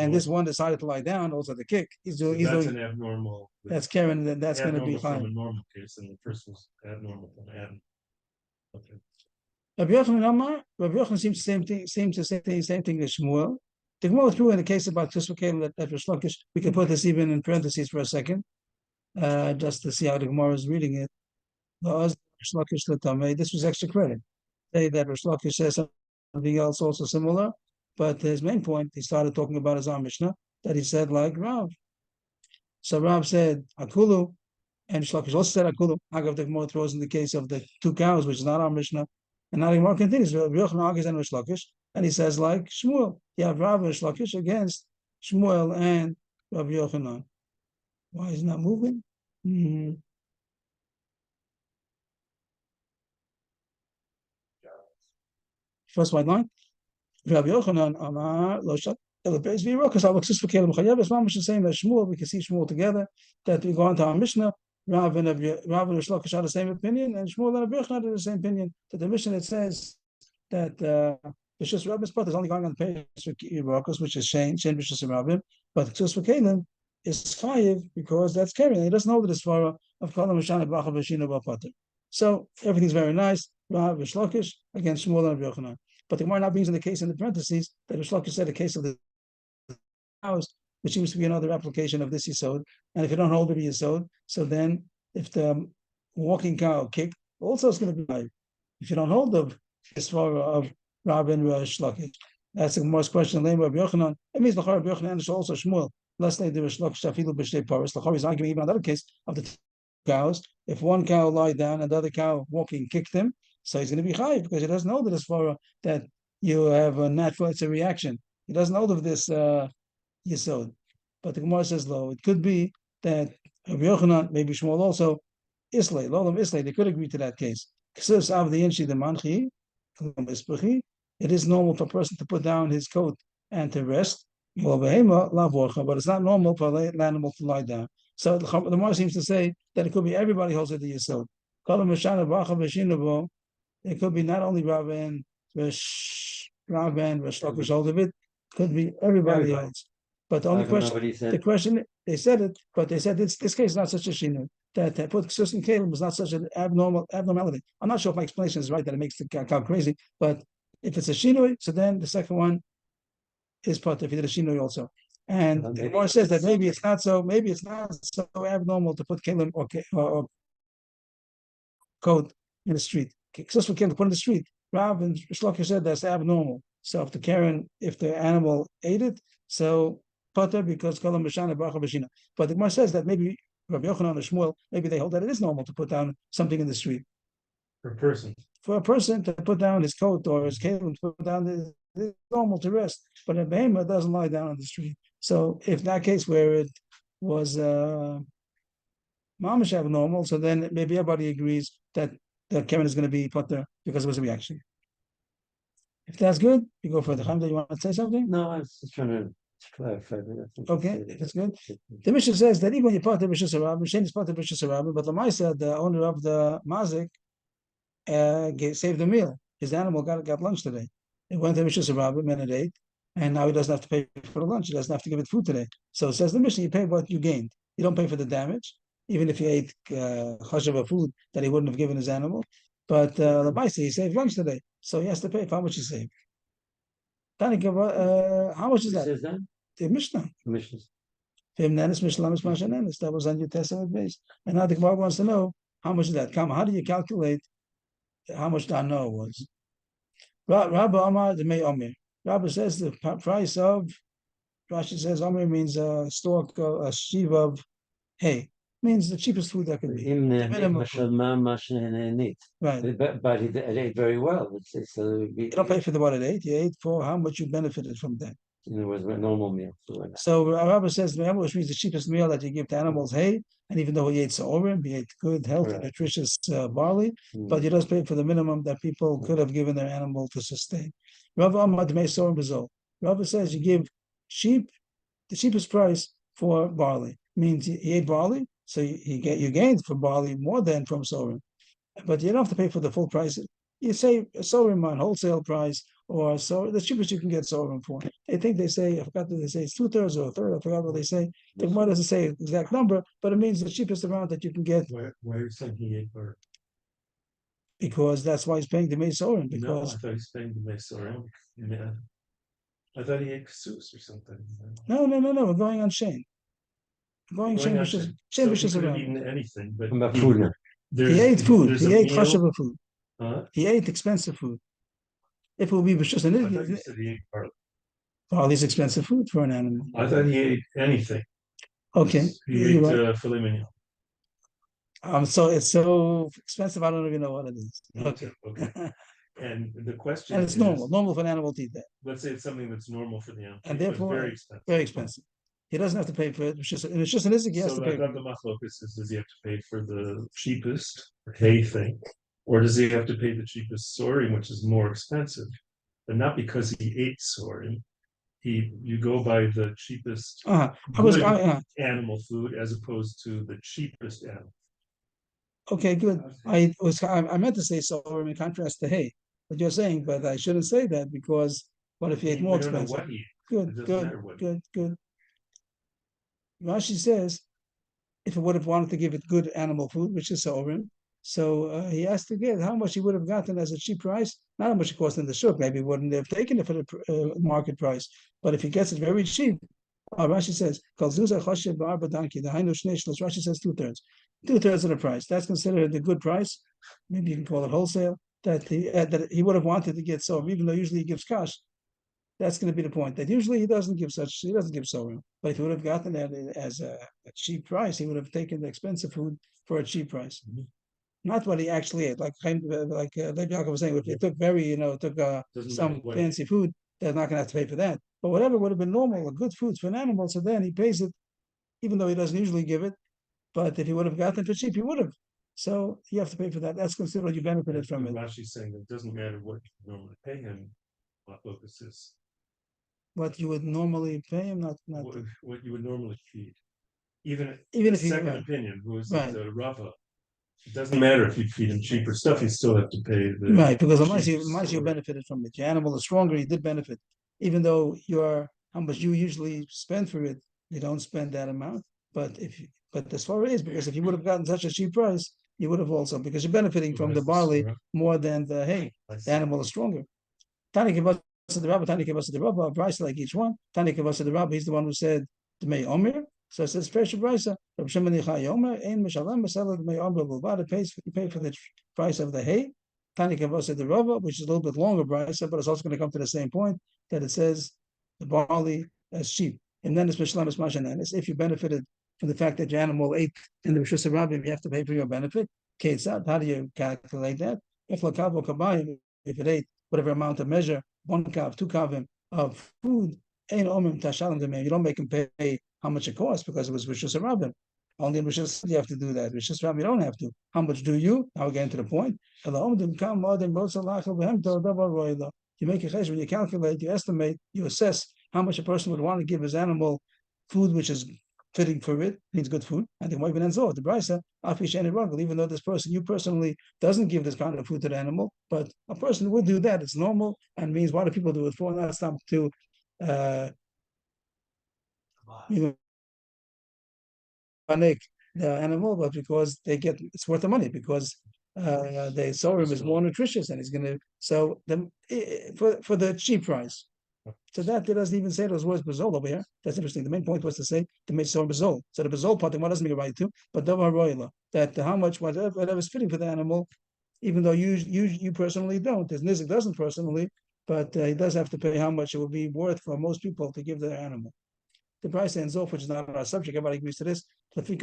And this one decided to lie down, also the kick. He's doing. That's an abnormal. That's Karen. That's going to be high. From a normal case, and the first was abnormal from Adam. Okay. Rabbi Yochanan seems to say the same thing as Shmuel. The Gemara through in the case about Tusvakelim that Rish Lakish, we can put this even in parentheses for a second, just to see how the Gemara is reading it. This was extra credit. Say that Rish Lakish says something else also similar, but his main point, he started talking about his Mishnah, that he said like Rav. So Rav said Akulu, and Rish Lakish also said Akulu. Agav the Gemara throws in the case of the two cows, which is not our Mishnah. And now the Gemara continues, Rabbi Yochanan argues and Rish Lakish, and he says like Shmuel. You have Rav and Rish Lakish against Shmuel and Rabbi Yochanan. Why is it not moving? First white line. Rabbi Yochanan Amar Lo Shat Elabez V'Yiro because our successful Kalem Chayav is Mamish saying that Shmuel. We can see Shmuel together. That we go on to our Mishnah. Rav and Rish Lakish had the same opinion, and Shmuel and Rabbi Yochanan had the same opinion. That the Mishnah it says that Bishus Rabbin's part is only going on the page for Yirokos, which is Shane Bishus Rabbin, but just for Kalem is Chayiv because that's Karen. He doesn't hold it as far of Kalam Mishana Bacha Bashina Bapater. So everything's very nice. Rav Rish Lakish against Shmuel and Rabbi Yochanan. But the Gemara now brings in the case in the parentheses that Rish Lakish said the case of the house, which seems to be another application of this Yisod. And if you don't hold the Yisod, so then if the walking cow kicked, also it's going to be live. If you don't hold the Yisvara of Rav and Rish Lakish, that's the Gemara's question. Rabbi Yochanan. It means Rabbi Yochanan and also Shmuel. Lest they do Rish Lakish Shafilu B'Shtei Paris. Lachar is arguing even another case of the two cows. If one cow lied down and the other cow walking kicked him, so he's going to be chayiv because he doesn't know that as far that you have a natural, it's a reaction. He doesn't know of this yisod. But the Gemara says, lo, it could be that Rabbi Yochanan, maybe Shmuel also, Islay, Lolam Islay, they could agree to that case. It is normal for a person to put down his coat and to rest. But it's not normal for an animal to lie down. So the Gemara seems to say that it could be everybody holds it the yisod. It could be not only Rav and Rish Lakish hold of it. Could be everybody else. But the only question, they said it, but they said this case is not such a shinu. That put Ksus and Kalem was not such an abnormality. I'm not sure if my explanation is right that it makes the cow crazy, but if it's a shinui, so then the second one is part if he did a shinui also. And the Gemara says that maybe it's not so abnormal to put Kalem or coat in the street. Ksus for Kalem to put in the street. Rav and Rish Lakish said that's abnormal. So if the animal ate it, so Potter because Kolam Bashana Bacha Bashina. But the Gemara says that maybe Rabbi Yochanan and Shmuel, maybe they hold that it is normal to put down something in the street. For a person to put down his coat or his kalim, to put down it's normal to rest. But a behemoth doesn't lie down on the street. So if that case where it was mamash abnormal, so then maybe everybody agrees that the Karen is going to be put there because it was a reaction. If that's good, you go further. Hamza, you want to say something? No, I was just trying to clarify. Okay, that's good. The Mishnah says that even when you part of Rishus Harabim, Shane is part of Rishus Harabim, but Lamaisa, the owner of the Mazik, saved the meal. His animal got lunch today. It went to Rishus Harabim and it ate, and now he doesn't have to pay for the lunch. He doesn't have to give it food today. So it says the Mishnah, you pay what you gained. You don't pay for the damage, even if you ate chashava food that he wouldn't have given his animal. But Lamaisa, he saved lunch today. So he has to pay for how much he saved. How much is that? The Mishnah. That was on your Testament base. And now the Gemara wants to know how much is that? How do you calculate how much the Ano was? Rabbi Amar the May Omer. Rabbi says the price of Rashi says Omer means a stalk, a sheaf of hay. Means the cheapest food that can be. Im The nehit minimum food. mashal ma nehit. Right. But it ate very well. So it would be, You don't pay for the what it ate. You ate for how much you benefited from that. in other words, a normal meal. So Rabbi says the which means the cheapest meal that you give to animals, hay, and even though he ate sorim, he ate good, healthy, Right. nutritious barley, but you just pay for the minimum that people could have given their animal to sustain. Rabbi Ahmad Mei Sorim Bazol. Rabbi says you give sheep the cheapest price for barley. Means he ate barley, so you gained from barley more than from sorim, but you don't have to pay for the full price. You say a sorim on wholesale price, or so the cheapest you can get sorim for. They say, I forgot that they say it's 2/3 or a third. I forgot what they say. The Gemara doesn't say the exact number, but it means the cheapest amount that you can get. Why are you saying he ate bird? Because that's why he's paying the sorim. No, I Because thought he's paying the Mesorim. Yeah. I thought he ate ksus or something. no, we're going on Shane. Going Shane Bishus So he could have around. eaten anything, but About food now. He ate food. there's He a ate meal- chashuva food. Huh? He ate expensive food. If it will be Bishus, I thought you said he ate barley. barley's expensive food for an animal. I thought he ate anything. Okay, He you're ate right. filet mignon. So it's so expensive. I don't even know what it is. Okay. Okay. And the question And it's is, normal for an animal to eat that, let's say it's something that's normal for the animal, and but therefore very expensive. very expensive. He doesn't have to pay for it. It's just an Isaac. He has So to I pay. thought the machlokus is, does he have to pay for the cheapest hay thing, or does he have to pay the cheapest sorim, which is more expensive? But not because he ate sorim. You go by the cheapest animal food as opposed to the cheapest animal. Okay, good. I meant to say sorim in contrast to hay, but you're saying, but I shouldn't say that because what if he ate more We don't know expensive? what he ate. It Good, doesn't good, matter what. good. Rashi says, if he would have wanted to give it good animal food, which is sorim, so he has to get how much he would have gotten as a cheap price, not how much it cost in the shuk. Maybe he wouldn't have taken it for the market price, but if he gets it very cheap, Rashi says, Rashi says 2/3. 2/3 of the price. That's considered the good price. Maybe you can call it wholesale. That he would have wanted to get sorim, even though usually he gives cash. That's going to be the point. That usually he doesn't give sorim. But if he would have gotten that as a cheap price, he would have taken the expensive food for a cheap price. Mm-hmm. Not what he actually ate. Like Yaakov was saying, if he took some fancy food, they're not going to have to pay for that. But whatever would have been normal or good foods for an animal, so then he pays it, even though he doesn't usually give it. But if he would have gotten it for cheap, he would have. So you have to pay for that. That's considered you benefited from it. Rashi's saying that it doesn't matter what you normally pay him. What focus is What you would normally pay him, not what you would normally feed. Even if he second opinion, who is right. Rava. It doesn't matter if you feed him cheaper stuff, you still have to pay the right, because unless you benefited from it. Your animal is stronger, you did benefit. Even though how much you usually spend for it, you don't spend that amount. But as far as because if you would have gotten such a cheap price, you would have also, because you're benefiting from the barley more than the hay. The animal is stronger. Tani give us the Rabba, Tani give us the Rabba, a price like each one. Tani give us the Rabba, he's the one who said the May Omer. So it says special price. Rabbi Shimon Yochai Omer, Ein Mishalem, Masala the May Omer Bulvad. You pay for the price of the hay. Tani give us the Rabba, which is a little bit longer price, but it's also going to come to the same point that it says the barley as cheap. And then it's Mishalem is Mashanan. If you benefited from the fact that your animal ate in the Rishus Rabbim, you have to pay for your benefit. How do you calculate that? If it ate whatever amount of measure, 1 kav, 2 kavim of food, you don't make him pay how much it costs because it was Rishus Rabbim. Only in Rishus you have to do that. Rishus Rabbim you don't have to. How much do you? Now we're getting to the point. You make a chesh when you calculate, you estimate, you assess how much a person would want to give his animal food which is fitting for it, means good food, and the Moibin ends off the Brisa, even though this person, you personally, doesn't give this kind of food to the animal, but a person would do that. It's normal and means why do people do it for? Not stop to panic the animal, but because it's worth the money because the sorim is more nutritious and it's gonna for the cheap price. So that it doesn't even say those words bezol over here. That's interesting. The main point was to say to make sorim bezol. So the bezol part, what doesn't make it right to, but davar roila, that how much whatever's fitting for the animal, even though you personally don't. There's Nizik doesn't personally, but he does have to pay how much it would be worth for most people to give their animal. the price ends off, which is not our subject. Everybody agrees to this. If the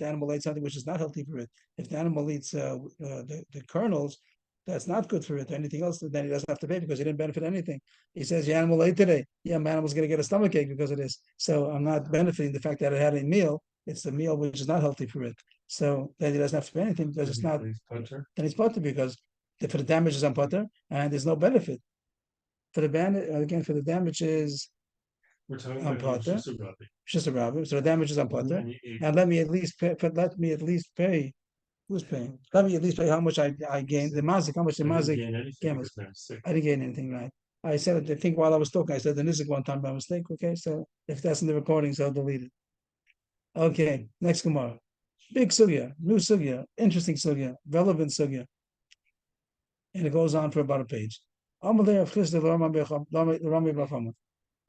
animal eats something which is not healthy for it, if the animal eats the kernels, that's not good for it. Anything else, then he doesn't have to pay because he didn't benefit anything. He says, your animal ate today. Yeah, my animal's going to get a stomach ache because of this. So I'm not benefiting the fact that it had a meal. It's a meal which is not healthy for it. So then he doesn't have to pay anything because it's not. Then it's potter because for the damages on potter and there's no benefit. For the for the damages we're talking on about potter, just a rabbi. So the damages on potter, and let me at least pay. Who's paying? Let me at least pay how much I gained. The mazik, how much the mazik gains. I didn't gain anything, right? I said, I think while I was talking, I said the nizik one time by mistake. Okay, so if that's in the recording, so I'll delete it. Okay, next Gemara. Big sugya, new sugya, interesting sugya, relevant sugya. And it goes on for about a page. Amalei of Chisda Rami Bava Kamma.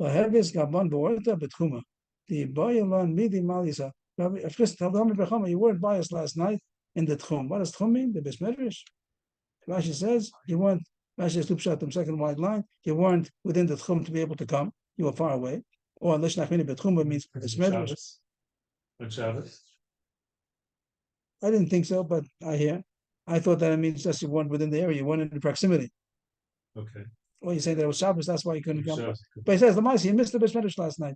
Lahebis Gaban Boorta Betchuma. The Bayalan Midi Malisa. Rami Bava Kamma, you weren't biased last night in the Tchum. What does Tchum mean? The Beis Medrash. Rashi says you weren't. Rashi is Tupshatim, second wide line. You weren't within the Tchum to be able to come. You were far away. Or Lish Nachmini Betchuma means Beis Medrash. On Shabbos? I didn't think so, but I thought that it means just you weren't within the area, you weren't in the proximity. Okay. Well, you say that it was Shabbos, that's why you couldn't come. Shabbos. But he says, Lamais, you missed the Beis Medrash last night.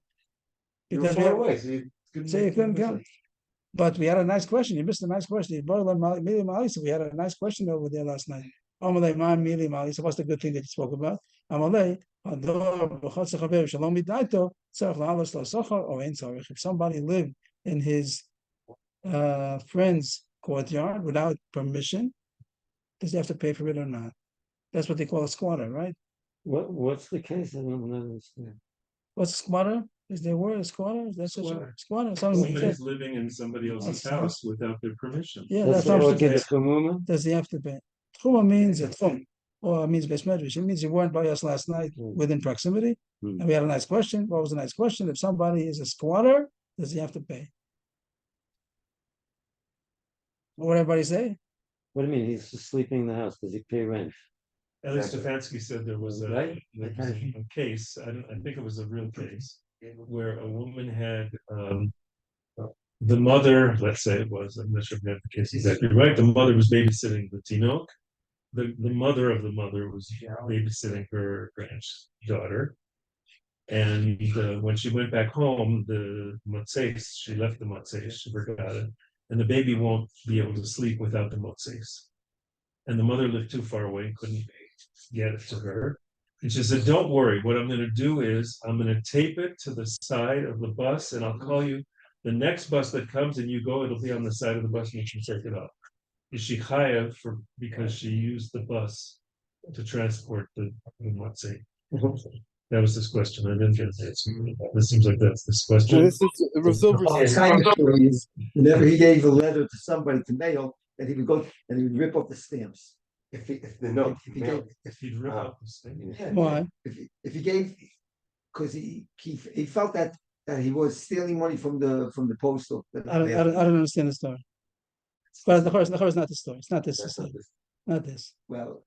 Because You were far away, so you couldn't come. But we had a nice question. You missed a nice question. So we had a nice question over there last night. So what's the good thing that you spoke about? If somebody lived in his friend's courtyard without permission, does he have to pay for it or not? That's what they call a squatter, right? What's the case? I don't understand. What's a squatter? Is there a word a squatter? That's Squatter. Squatter. Somebody's living in somebody else's That's- house without their permission. Yeah, That's that's what how gets Chumuma? does he have to pay? Tchuma means a tchum, or it means Beis Medrash. It means you weren't by us last night within proximity. And we had a nice question. What was the nice question? If somebody is a squatter, does he have to pay? What everybody say? What do you mean? He's just sleeping in the house. Does he pay rent? Eli Stefanski said there was Right. a case, I think it was a real case, where a woman had the mother, let's say it was, I'm not sure if I have the case exactly right, the mother was babysitting the Tinok. The mother of the mother was babysitting her granddaughter. And when she went back home, the matzeis, she left the matzeis, she forgot it. And the baby won't be able to sleep without the matzeis. And the mother lived too far away, couldn't get it to her. And she said, don't worry, what I'm going to do is I'm going to tape it to the side of the bus and I'll call you the next bus that comes and you go, it'll be on the side of the bus and you can take it off. Is she chayav because she used the bus to transport the matzeh? That was this question. I didn't get an answer. This seems like that's this question. This is Silver's Whenever he gave a letter to somebody to mail, and he would go and he would rip off the stamps. If the note, If he'd rip up the thing. Why? If he gave, because he felt that he was stealing money from the postal. I don't understand the story. But the horse is not the story. It's not this. Not this. Well,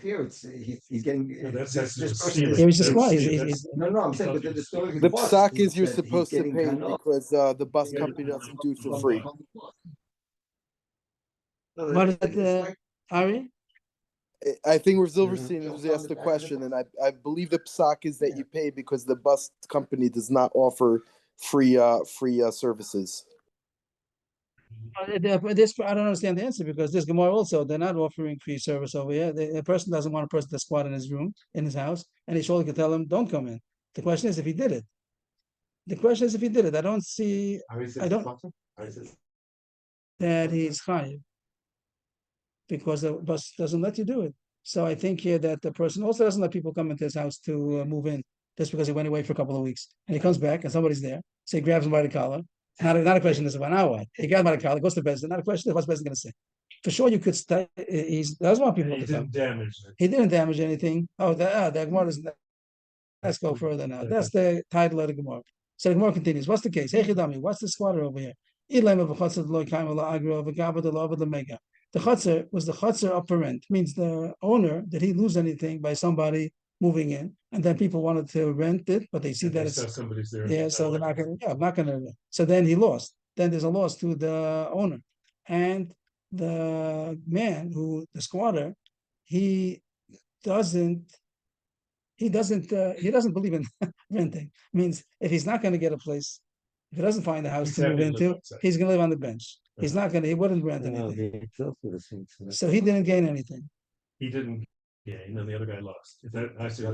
here it's he's getting. No, that's this just person- stealing. He was just That's- quiet. that's- No, I'm saying, but the story. The psak is you're supposed to pay because the bus company doesn't do it for free. What is it, Ari? I think Rav Silverstein was asked the question, and I believe the psak is that you pay because the bus company does not offer free services. This I don't understand the answer because this Gemara also they're not offering free service over here. The person doesn't want a person to squat in his room, in his house, and he surely can tell him, "Don't come in." The question is if he did it. The question is if he did it. I don't see. I don't that he's chayiv because the bus doesn't let you do it. So I think here that the person also doesn't let people come into his house to move in just because he went away for a couple of weeks and he comes back and somebody's there. So he grabs him by the collar. Not a question is about now what he grabs him by the collar, goes to bed. Not a question is what's Bezin going to say. For sure, you could stay. He doesn't want people He to come. didn't damage it. He didn't damage anything. Oh, the Gemara is. Let's go further now. That's the title of the Gemara. So the Gemara continues. What's the case? Hey, Chidami, what's the squatter over here? The chutzner was the chutzner up for rent. Means the owner, did he lose anything by somebody moving in, and then people wanted to rent it, but they see And that they it's saw somebody's there. yeah, so they're not gonna, yeah, I'm not gonna. So then he lost. Then there's a loss to the owner, and the man the squatter, he doesn't. He doesn't believe in renting. Means if he's not going to get a place, if he doesn't find a house He's to move happy to live into, outside. he's going to live on the bench. He's not going to. He wouldn't rent Well, anything. they feel for the thing, so So he didn't gain anything. He didn't gain, and the other guy lost. If that, I see.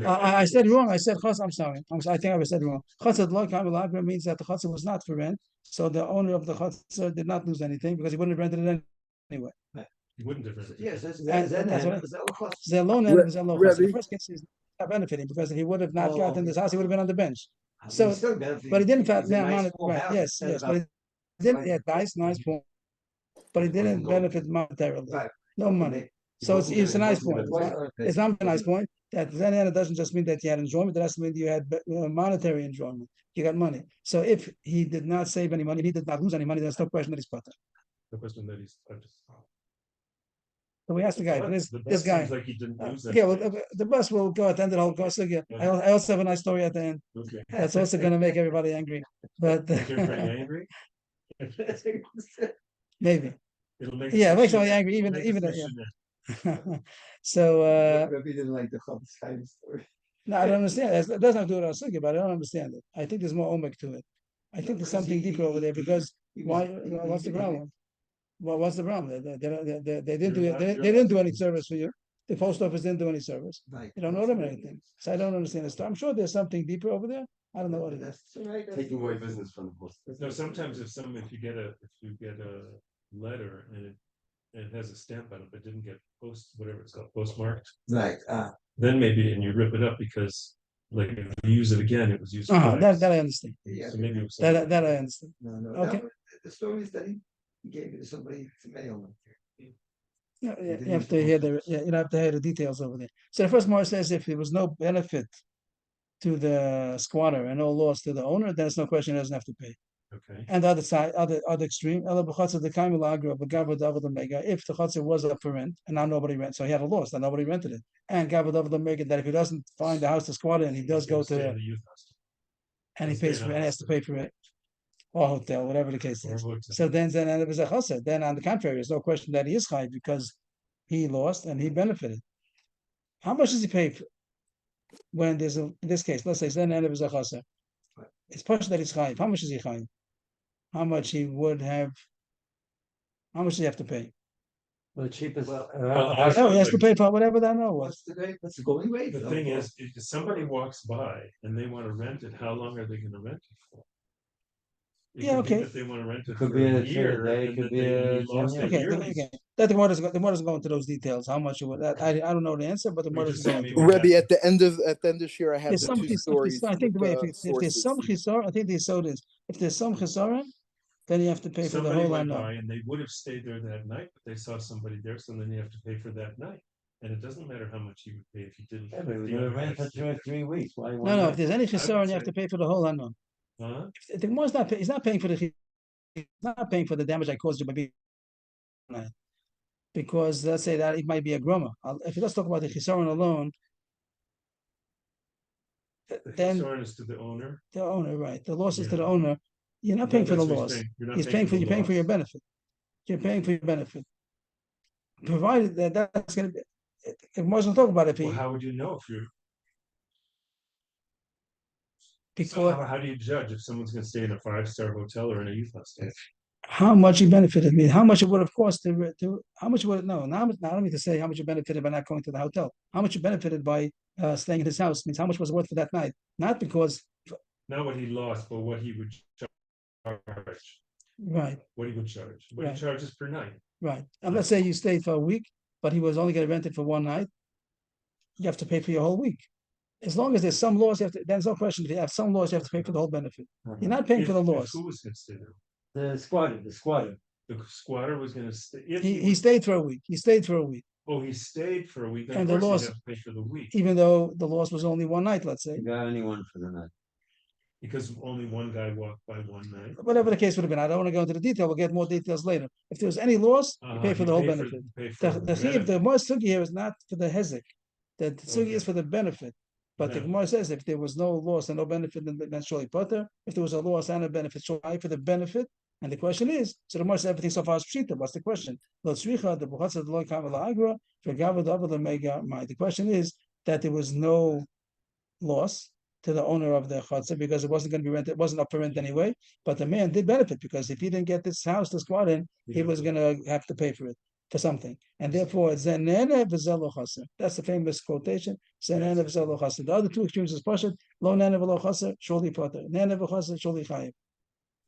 I said wrong. I said chutz. I'm sorry. I think I said wrong. Chutzah lo kamil means that the chutzah was not for rent. So the owner of the chutzah did not lose anything because he wouldn't have rented it anyway. He wouldn't have rented. Yes, And that's what that's Zelon Re- and Zelon. Rebbe. The first case is not benefiting because if he would have not Oh, gotten this house, he would have been on the bench. So, So, but he didn't right? Yes, But yes, but he didn't. Yeah, nice point. But he didn't benefit monetarily. Right. No money. So it's a nice point. It's not a nice point. That then it doesn't just mean that you had enjoyment. It has to mean you had monetary enjoyment. You got money. So if he did not save any money, he did not lose any money. There's no question that he's potter. The question that he's. So we asked the guy. Well, This the best this guy. seems like he didn't lose that. Yeah, well, the bus will go at the end of the whole course again. I also have a nice story at the end. Okay. That's also going to make everybody angry. But Make everybody angry. maybe. It'll make. Yeah, it makes somebody somebody angry. Even yeah. So Rebbe didn't like the Chavis Chaim story. no, I don't understand. It doesn't have to do with our sugi, but I don't understand it. I think there's more omek to it. I think there's something deeper over there because why? What's the problem? Well, what's the problem? They didn't do it. They didn't do any service for you. The post office didn't do any service. Right. You don't owe them anything. So I don't understand the story. I'm sure there's something deeper over there. I don't know what it is. Taking away business from the post. No, sometimes if you get a letter and it has a stamp on it, but didn't get whatever it's called, postmarked, Right, then maybe, and you rip it up because like if you use it again, it was used That twice. I understand. yeah. So maybe it was That I understand. No, Okay. the story is that he gave it to somebody to mail. Yeah, you have to hear you have to hear the details over there. So the first more says if there was no benefit to the squatter and no loss to the owner, then it's no question he doesn't have to pay. Okay. And the other side, other extreme, if the chutzah was up for rent and now nobody rent, so he had a loss, and nobody rented it. And Gavad of the Mega that if he doesn't find the house to squat in, he does go Stay in to the youth hostel. and he Stay pays in for a it and has to pay for it. Or hotel, whatever the case Or is. hotel. So then it was a chassid. Then on the contrary, there's no question that he is chayv because he lost and he benefited. How much does he pay for when there's in this case? Let's say then it was a chassid. It's possible that he's chayv. How much is he chayv? How much he would have? How much does he have to pay? the cheapest. Oh, he has to pay for whatever that no was. What's the going rate? The thing is, if somebody walks by and they want to rent it, how long are they going to rent it for? It Yeah, could be okay. that they want to rent it Could for be a a year. day, and could that be they a lost 10 their Okay, yearly. okay. That the more doesn't go into those details. How much it would? I don't know the answer, but the more We're doesn't just go saying into. maybe it. Rebbe, at the end of this year, I have There's the some two chisar. stories. I think the way if there's some sources. chisar, I think the so is if there's some chisar, then you have to pay for the Somebody whole went unknown. by and they would have stayed there that night, but they saw somebody there, so then you have to pay for that night. And it doesn't matter how much you would pay if you didn't. Yeah, but if we're the gonna other guy rent for stayed 2 or there. 3 weeks. Why? No, if there's any would chisar, you have say- to pay for the whole unknown. Huh? If the Gemara is not, he's not paying for the, he's not paying for the damage I caused you by being, because let's say that it might be a groma. If you just talk about the chisaron alone, The then concern is to the owner. the owner, right? The loss is to Yeah. the owner. You're not paying for the That's what he's loss. paying. You're not He's paying for the you're paying for your loss. benefit. You're paying for your benefit, provided that that's going to be. If Muslims talk about it, Well, how would you know if you're? So because how do you judge if someone's going to stay in a 5-star hotel or in a youth hostel? how much he benefited me, how much it would have cost to how much would it no, now I don't mean to say how much you benefited by not going to the hotel, how much you benefited by staying in his house means how much was it worth for that night, not because Not what he lost, but what he would charge. right, What he would charge. What Right. he charges per night. right. And let's say you stayed for a week, but he was only going to rent it for one night, you have to pay for your whole week. As long as there's some loss, you have to, there's no question. If you have some loss, you have to pay for the whole benefit. You're not paying for the If loss. who was going to stay there? The squatter. The squatter was going to stay. If He stayed for a week. He stayed for a week, Oh, he stayed for a week. Then And of the course loss- he'd have to pay for the week even though the loss was only one night, let's say. You got anyone for the night. because only one guy walked by one night. Whatever the case would have been. I don't want to go into the detail. We'll get more details later. If there's any loss, you pay for the whole benefit. pay for The chiyuv, the more sugi here is not for the hezek. The sugi is for the benefit. But the Yeah. Gemara says if there was no loss and no benefit, then surely potter. If there was a loss and a benefit, surely for the benefit. And the question is, so the Gemara says everything so far is pshita. What's the question? The question is that there was no loss to the owner of the chutzah because it wasn't going to be rented, it wasn't up for rent anyway. But the man did benefit because if he didn't get this house to squat in, he was going to have to pay for it, for something. And therefore, zenene v'zelo chaser. That's the famous quotation. Zenene v'zelo chaser. The other two extremes is pashat. Lo nene v'lo chaser, surely potter. Nene v'chaser, surely chayiv.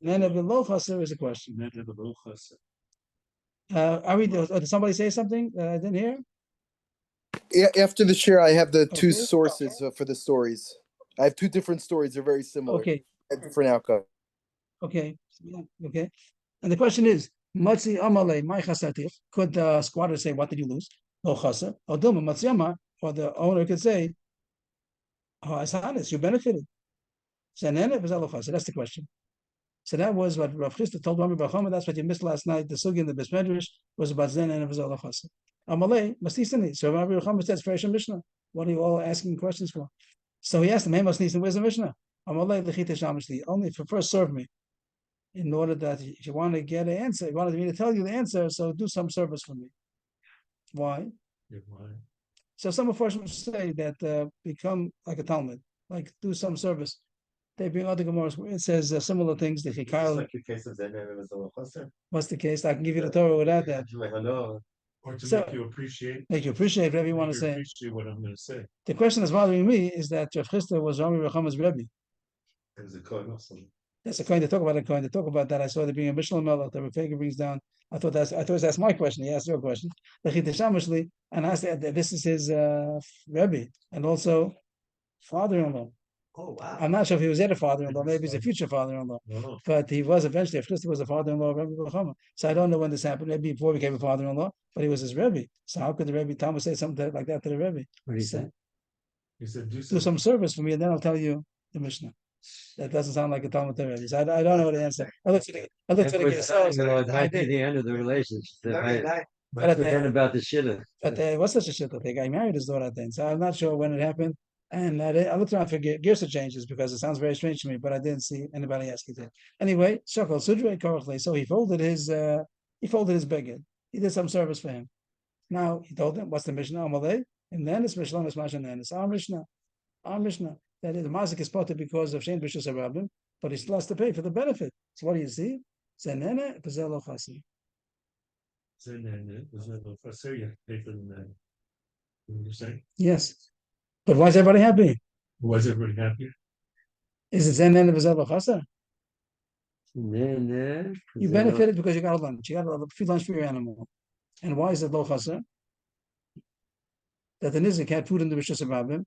Nene v'lo chaser is a question. Did somebody say something that I didn't hear? After the share, I have the two Okay. sources for the stories. I have two different stories. They're very similar. Okay. Different outcome. Okay. Yeah, okay. And the question is, Matzi Amale, my chasatich. Could the squatter say, what did you lose? No chasa. Or Dilma Matziyama, or the owner could say, oh, it's honest, you benefited. So that's the question. So that was what Rav Chisda told Rami Bava Kamma. That's what you missed last night. The sugi in the Beis Medrash was about Zen and V'zal Chasa. Amalei Masnisani. So Rami Bava Kamma says, "Fresh Mishnah. What are you all asking questions for?" So he asked him, "Hey, Masnisani, where's the Mishnah?" Amalei Lechita Shamishli. Only for first serve me. In order that if you want to get an answer, you wanted me to tell you the answer, so do some service for me. Why? So some of us say that become like a Talmud, like do some service. They bring other Gemaras where it says similar things. The Hikayel. Like the case of Zen and V'zelo chaser. What's the case? I can give you the Torah without that. Or to So- make you appreciate. Make you appreciate whatever you want to say. Appreciate what I'm going to say. The question that's bothering me is that Rav Chisda was Rami Bava Kamma's Rebbe. It was a coin also. That's a coin to talk about. A coin to talk about that. I saw there being a Mishnah Melech that Rav Feiger brings down. I thought that's my question. He asked your question. And I said that this is his Rebbe and also father-in-law. Oh, wow. I'm not sure if he was yet a father-in-law. Maybe he's a future father-in-law. Oh, But he was eventually. If Chisda was a father-in-law of Rabbi Bava Kamma. So I don't know when this happened. Maybe before he became a father-in-law. But he was his Rebbe. So how could the Rebbe Thomas say something like that to the Rebbe? What do you say? he said, do Do some service for me, and then I'll tell you the Mishnah. That doesn't sound like a Talmud Torah. So I don't know the answer. I looked at it. If we're again. saying, you know, it I might be did. the end of the relationship. Very nice. Might forget about the shitta. But what's such a shit? I think I married his daughter. I think so. I'm not sure when it happened. And I looked around for gears changes because it sounds very strange to me. But I didn't see anybody asking it. Anyway, Shakal Sudre correctly. So he folded his beged. He did some service for him. Now he told him, "What's the Mishnah Amalei?" And then it's Mishnah Mashan. And it's our Mishnah. That is, the mazik is spotted because of Shein B'Shus HaRabim, but he still has to pay for the benefit. So what do you see? Zenene v'zelo chasi. Zen V'zelo chaser, you have to pay for the. What you're saying? Yes, but why is everybody happy? Was everybody happy? Is it zenene v'zelo chasa? Then, You benefited because you got a lunch. You got a free lunch for your animal. And why is it lo chasa? That the nizik had food in the B'Shus HaRabim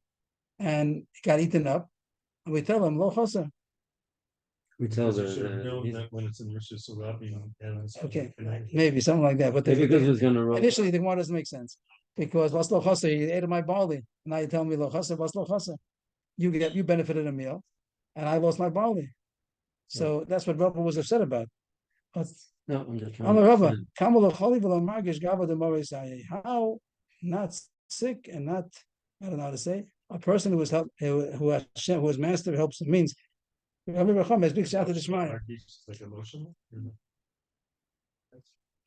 and it got eaten up, and we tell him lo chasa. we tell You should have her known that when it's in Rishus Rabbi. Okay, maybe something like that. But maybe because it was going to roll. initially the Gemara doesn't make sense because what's lo chasa? You ate of my barley. Now you tell me lo chasa. What's lo chasa? You benefited a meal, and I lost my barley. So that's what Rabba was upset about. But No, I'm just trying I'm to a Rabba. understand. How not sick and not, I don't know how to say, a person who was whose master helps him means Rabbi Bava Kamma is big shout to the Shmaya. Like emotional?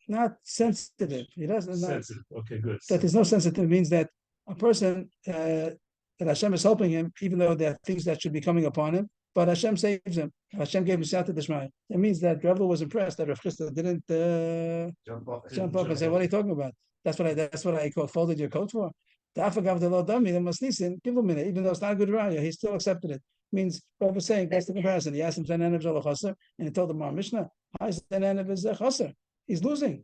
Not sensitive. He doesn't. Sensitive. Okay, good. That there's no sensitive means that a person that Hashem is helping him, even though there are things that should be coming upon him, but Hashem saves him. Hashem gave him shout to the Shmaya. It means that Rabbi was impressed that Rav Chisda didn't Jump off. jump up and say, "What are you talking about?" That's what I folded your coat for. The Afagav the Lo Dami, the Masnisin, give him a minute, even though it's not a good raya, he still accepted it. Means Rabbi was saying that's the comparison. He asked him Zanan of Zalo Chaser, and he told him our Mishnah, "Hi, Zanan of his Chaser. He's losing."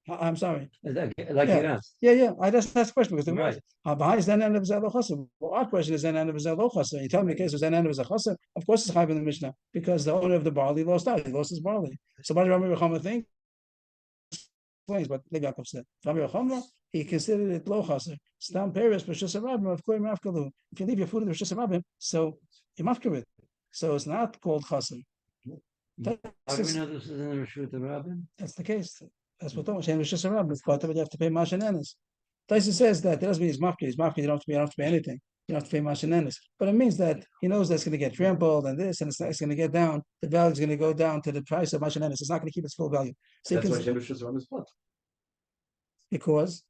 I'm sorry. Like Yeah. you asked. Yeah. I just asked the question because the Right. behind Zanan of Zalo Chaser. Well, our question is Zanan of Zalo Chaser. You tell me the case of Zanan of Chaser. Of course, it's Chayv in the Mishnah because the owner of the barley lost out. He lost his barley. So what did Rabbi Bava think? Explains what Levi Yaakov said. Rabbi Bava Kamma, he considered it lo chaser. Stam peres b'shus harabim of koyim afkalu. If you leave your food in the b'shus harabim, so you mafker it. So it's not called chaser. How do we know this is in the Rishut Rabbin? That's the case. That's what Thomas saying. B'shus harabim. But you have to pay mashanenes. Tyson says that doesn't mean he's mafker. He's mafker. You don't have to pay anything. you don't have to pay mashanenis. But it means that he knows that's going to get trampled and this, and it's going to get down. The value is going to go down to the price of mashanenis. It's not going to keep its full value. So you That's why can, Shemesh is on his spot. because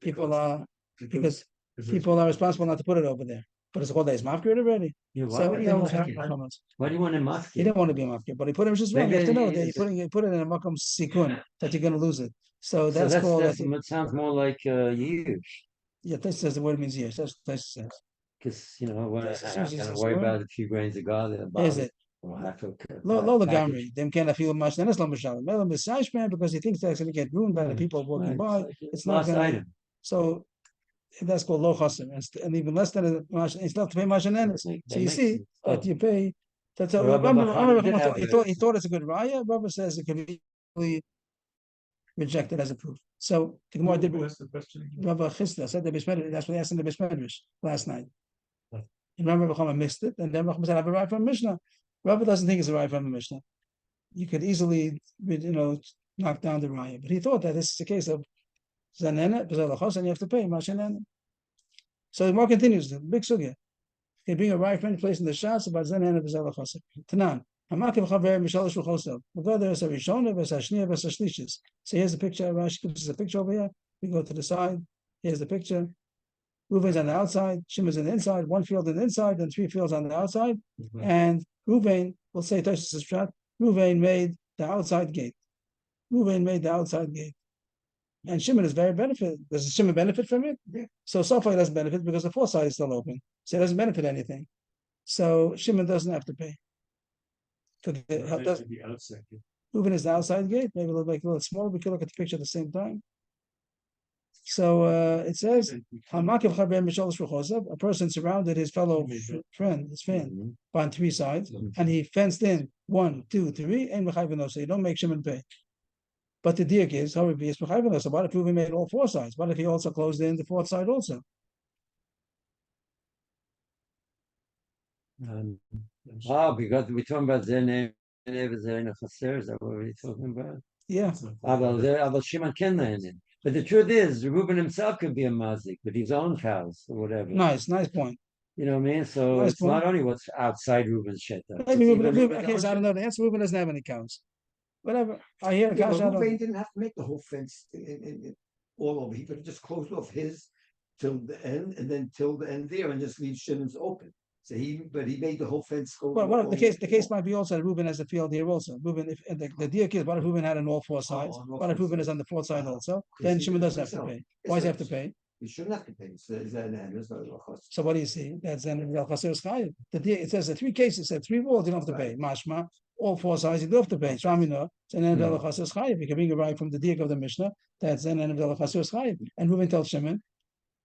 people are because people are responsible not to put it over there. But it's all days mafkir already. Yeah, why So would he you knows mafkir? how Why do you want to mafkir? he didn't want to be a mafkir, but he put it just wrong. You have to Maybe know that it's- you put it in a makom sikun that you're going to lose it. So So that's called. it sounds more like huge. Yeah, this says the word means yes. That's says. Because you know what Yes, I'm it's gonna just worry word. about a few grains of garlic. Is it? Or half a Lo package. legamri. Them can't feel much. Then it's lamashal. Melam is man because he thinks that's going to get ruined by the people walking Right, by. like a It's not lost going to. item. So that's called lo chasim, and even less than it's not to pay mashanenis. So you see that you pay. That's a, Rabbi Bachman did have he thought it's a good raya. Rabbi says it can be rejected as a proof. So the Gemara did. Who asked the question again? Rabbi Chisda said the Bishmedrash. That's what he asked in the Bishmedrash last night. Oh. And Rabbi Kamma missed it, and then Rabbi said, "I have a right from Mishnah." Rabbi doesn't think it's a right from the Mishnah. You could easily, knock down the raya, but he thought that this is a case of zanena, and you have to pay mashanena. So the more continues the big sugya. They bring a right from any place in the shots about zanena b'zalachasa. Tanan. Hamakim chaver mishalosh v'chosel. We'll go there as a rishona, as a shnia, as a shlishis. So here's the picture. Rashi gives us a picture over here. We go to the side. Here's the picture. Reuven's on the outside. Shimon's on the inside. One field on the inside, and 3 fields on the outside. And Reuven, we'll say Toshis Shvat. Reuven made the outside gate. Reuven made the outside gate. And Shimon is very benefit. Does Shimon benefit from it? Yeah. So far he doesn't benefit because the foresight is still open. So it doesn't benefit anything. So Shimon doesn't have to pay. The outside. Reuven is the outside gate. Maybe it'll make it a little smaller. We can look at the picture at the same time. So it says, a person surrounded his fellow friend, his fan, on 3 sides, and he fenced in 1, 2, 3, and so you don't make Shimon pay. But the diak is, so what if Reuven made all 4 sides? What if he also closed in the 4th side also? Because we're talking about Zen is that what we're talking about? Yeah. But Shimon can land in. But the truth is, Reuben himself could be a mazik with his own cows or whatever. Nice point. You know what I mean? So Nice it's point. not only what's outside Reuben's shit. Maybe Reuben, so I don't know the answer. Reuben doesn't have any cows. Whatever. I hear Yeah, gosh, but I don't. Reuven didn't have to make the whole fence all over. He could have just closed off his till the end, and then till the end there, and just leave Shimon's open. So he made the whole fence go. Well, what if the case might be also that Reuben has the field here also. Reuben, if the deal is, what if Reuben had on all 4 sides? What if Reuben is on the 4th side also? Then Shimon doesn't have to pay. Why does he have to pay? He shouldn't have to pay. So what do you see? That's then Real Chaser Chayiv. It says the 3 cases, 3 walls, you don't have to pay. Mashma, all 4 sides, you do have to pay. Shamina, and then Real Chaser Chayiv. You can bring a right from the diak of the Mishnah. That's then Real Chaser Chayiv. And Reuben tells Shimon,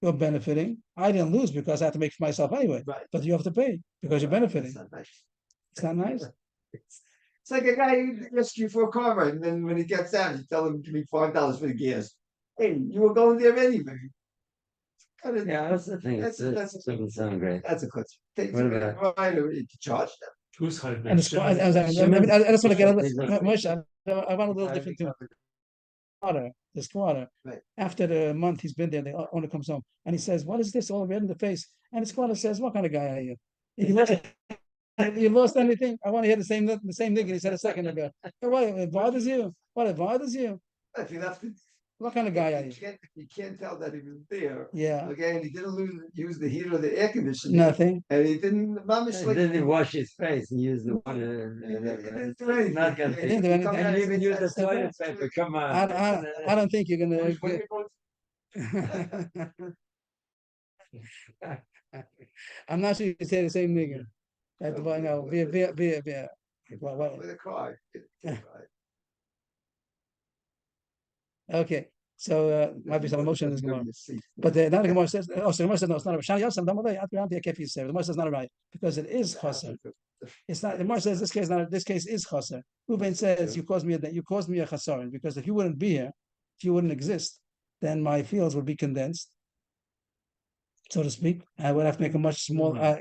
you're benefiting. I didn't lose because I have to make for myself anyway. Right. But you have to pay because you're benefiting. It's not nice. It's like a guy who asks you for a car ride, and then when he gets out, you tell him to give me $5 for the gas. Hey, you were going there anyway. Yeah, that's the thing. That's doesn't sound great. That's a clutch. Take What about- right to charge them. Who's hiding? And it's I just want to get Moshe, I want a little different too. The squatter. Right. After the month he's been there, the owner comes home and he says, "What is this all red in the face?" And the squatter says, "What kind of guy are you? You lost anything? I want to hear the same thing he said a second ago. What, it bothers you? What, it bothers you? If you left it, What kind of guy are you?" you can't tell that he was there. Yeah, Again, he didn't use the heater or the air conditioning. nothing. And he didn't, He didn't wash his face and use the water. Not gonna He didn't do anything. And even use the toilet paper. Come on. I don't think you're gonna. I'm not sure you say the same nigga. That's why no. Be. With a car. Okay, so might be some emotion in this Gemara. But the Gemara says, so the Gemara says no, it's not a Shani Yosem Damalei. The Gemara says not a right because it is chaser. It's not. The Gemara says this case not. This case is chaser. Reuven says you caused me a chasaron because if you wouldn't be here, if you wouldn't exist, then my fields would be condensed, so to speak. I would have to make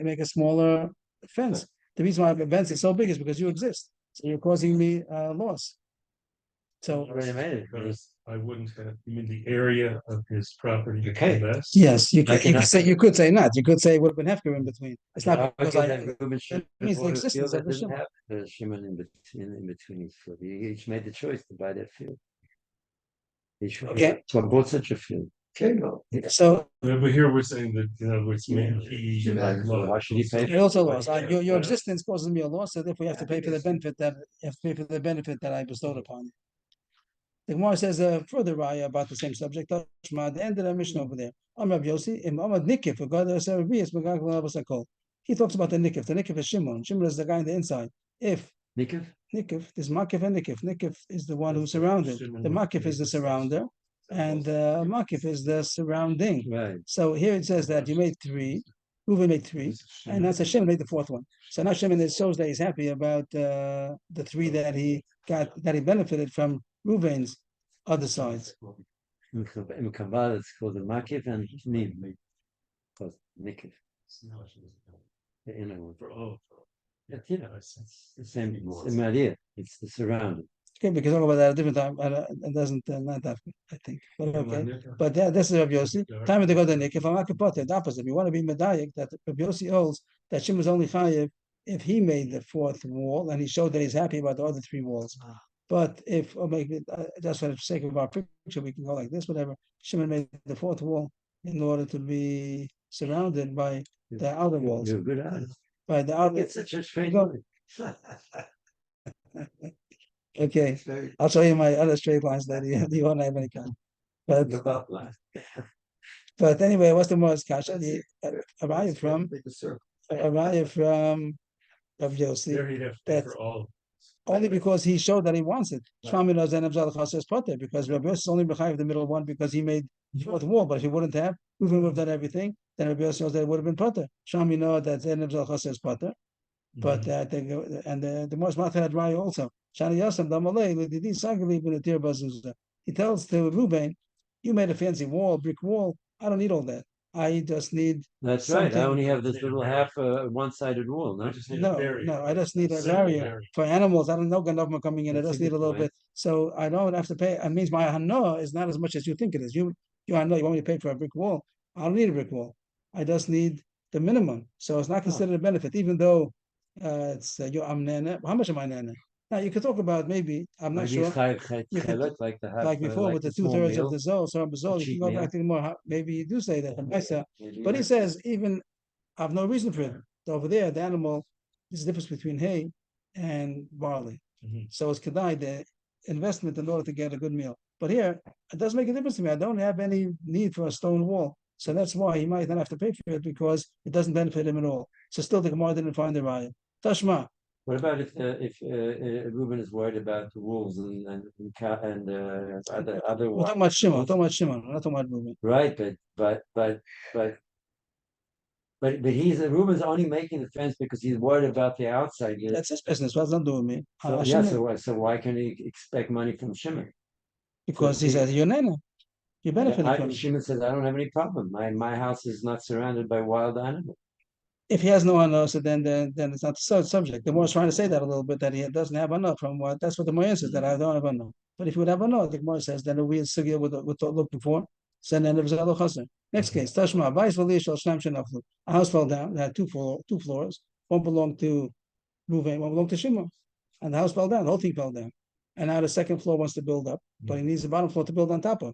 make a smaller fence. The reason why the fence is so big is because you exist. So you're causing me loss. So Already made it. I wouldn't have, you mean the area of his property? Okay. Best? Yes, you I could, cannot- you could say not. You could say it would have been hefker in between. It's not How because could I. that Reuben It should means the bought a existence field of that the didn't Shimon. have the Shimon in between his field. He each made the choice to buy that field. He should Okay. have bought such a field. Okay, no. So But here we're saying that, it's maybe he. Should have- Why should he pay? it also lost. Your existence causes me a loss, so therefore you have to pay for the benefit that you have to pay for the benefit that I bestowed upon you. The Gemara says a further raya about the same subject. Tashma, the end of the Mishnah over there. Amar Yossi, Amad Nikif, he talks about the Nikif. The Nikif is Shimon. Shimon is the guy on the inside. If Nikif? Nikif, there's Makif and Nikif. Nikif is the one who's surrounded. The Makif is the surrounder, and Makif is the surrounding. Right. So here it says that you made three, Reuven made three, and that's Shimon made the fourth one. So now Shimon shows that he's happy about the three that he got, that he benefited from Reuven's other sides. In Kabbalah, it's called the Makif and Nim. Called Nikif. The inner one. It's the same idea. It's the surrounding. Okay, we can talk about that at a different time. It doesn't, not that, I think. But okay. But this is Rabbi Yossi. Time to go to Nick. If I'm not the opposite. You want to be medayik, that Rabbi Yossi holds that Shimon was only chayiv if he made the fourth wall and he showed that he's happy about the other three walls. But if, or maybe just for the sake of our picture, we can go like this, whatever. Shimon made the fourth wall in order to be surrounded by the outer walls. You're good at it. By the outer. It's such a straight Go. line. Okay, I'll show you my other straight lines later. You won't have any kind. But anyway, what's the most kasha? The Araya from Rav Yossi. There he'd have to pay That for all. only because he showed that he wants it. Shmami knows that says potter because Rav Yossi is only behind the middle one because he made the fourth wall. But if he wouldn't have, we would have done everything. Then Rav Yossi knows that it would have been potter. Shmami knows that Zan says potter. But I think, and the most matter had Raya also. Shani Yosem Damalei, Lididi Sagali Benatir Bazuzah. He tells to Reuben, you made a fancy wall, brick wall. I don't need all that. I just need. That's right. I only have this little half one-sided wall. No, I just need a No, barrier. no, I just need a Simple barrier for animals. I don't know enough coming in. I That's just a need a good little point. bit. So I don't have to pay. It means my hana is not as much as you think it is. You hana, you want me to pay for a brick wall? I don't need a brick wall. I just need the minimum. So it's not considered a benefit, even though it's I'm nana. How much am I nana? Now you could talk about maybe I'm not sure. You could- like the half, Like before with the small 2/3 meal. of the Zohar, so Bazol, you can cheap go meal. back to the more. Maybe you do say that. Maybe But he not. says even I have no reason for it. Over there, the animal, there's a difference between hay and barley. Mhm. So it's kedai, the investment in order to get a good meal. But here, it doesn't make a difference to me. I don't have any need for a stone wall. So that's why he might not have to pay for it because it doesn't benefit him at all. So still the Gemara didn't find the raya. Tashma. What about if Reuben is worried about the wolves and other We're talking about Shimon. We're talking about Shimon. We're not talking about Reuben. right? But Reuben's only making the fence because he's worried about the outside. That's his business. What's not doing me? So, so why can he expect money from Shimon? Because he says you're nana. You benefit from it. Shimon says, I don't have any problem. My house is not surrounded by wild animals. If he has no honor, so then it's not the subject. The more is trying to say that a little bit that he doesn't have honor from what that's what the Gemara says that I don't have honor. But if he would have honor, the Gemara says then we sugya with looking for. So then there was a chaser. Next case, Tashma Bais Valishal Shnam Shenaflu. A house fell down. It had two floors. One belonged to Ruvain, one belonged to Shimon, and the house fell down. The whole thing fell down. And now the second floor wants to build up, but he needs the bottom floor to build on top of.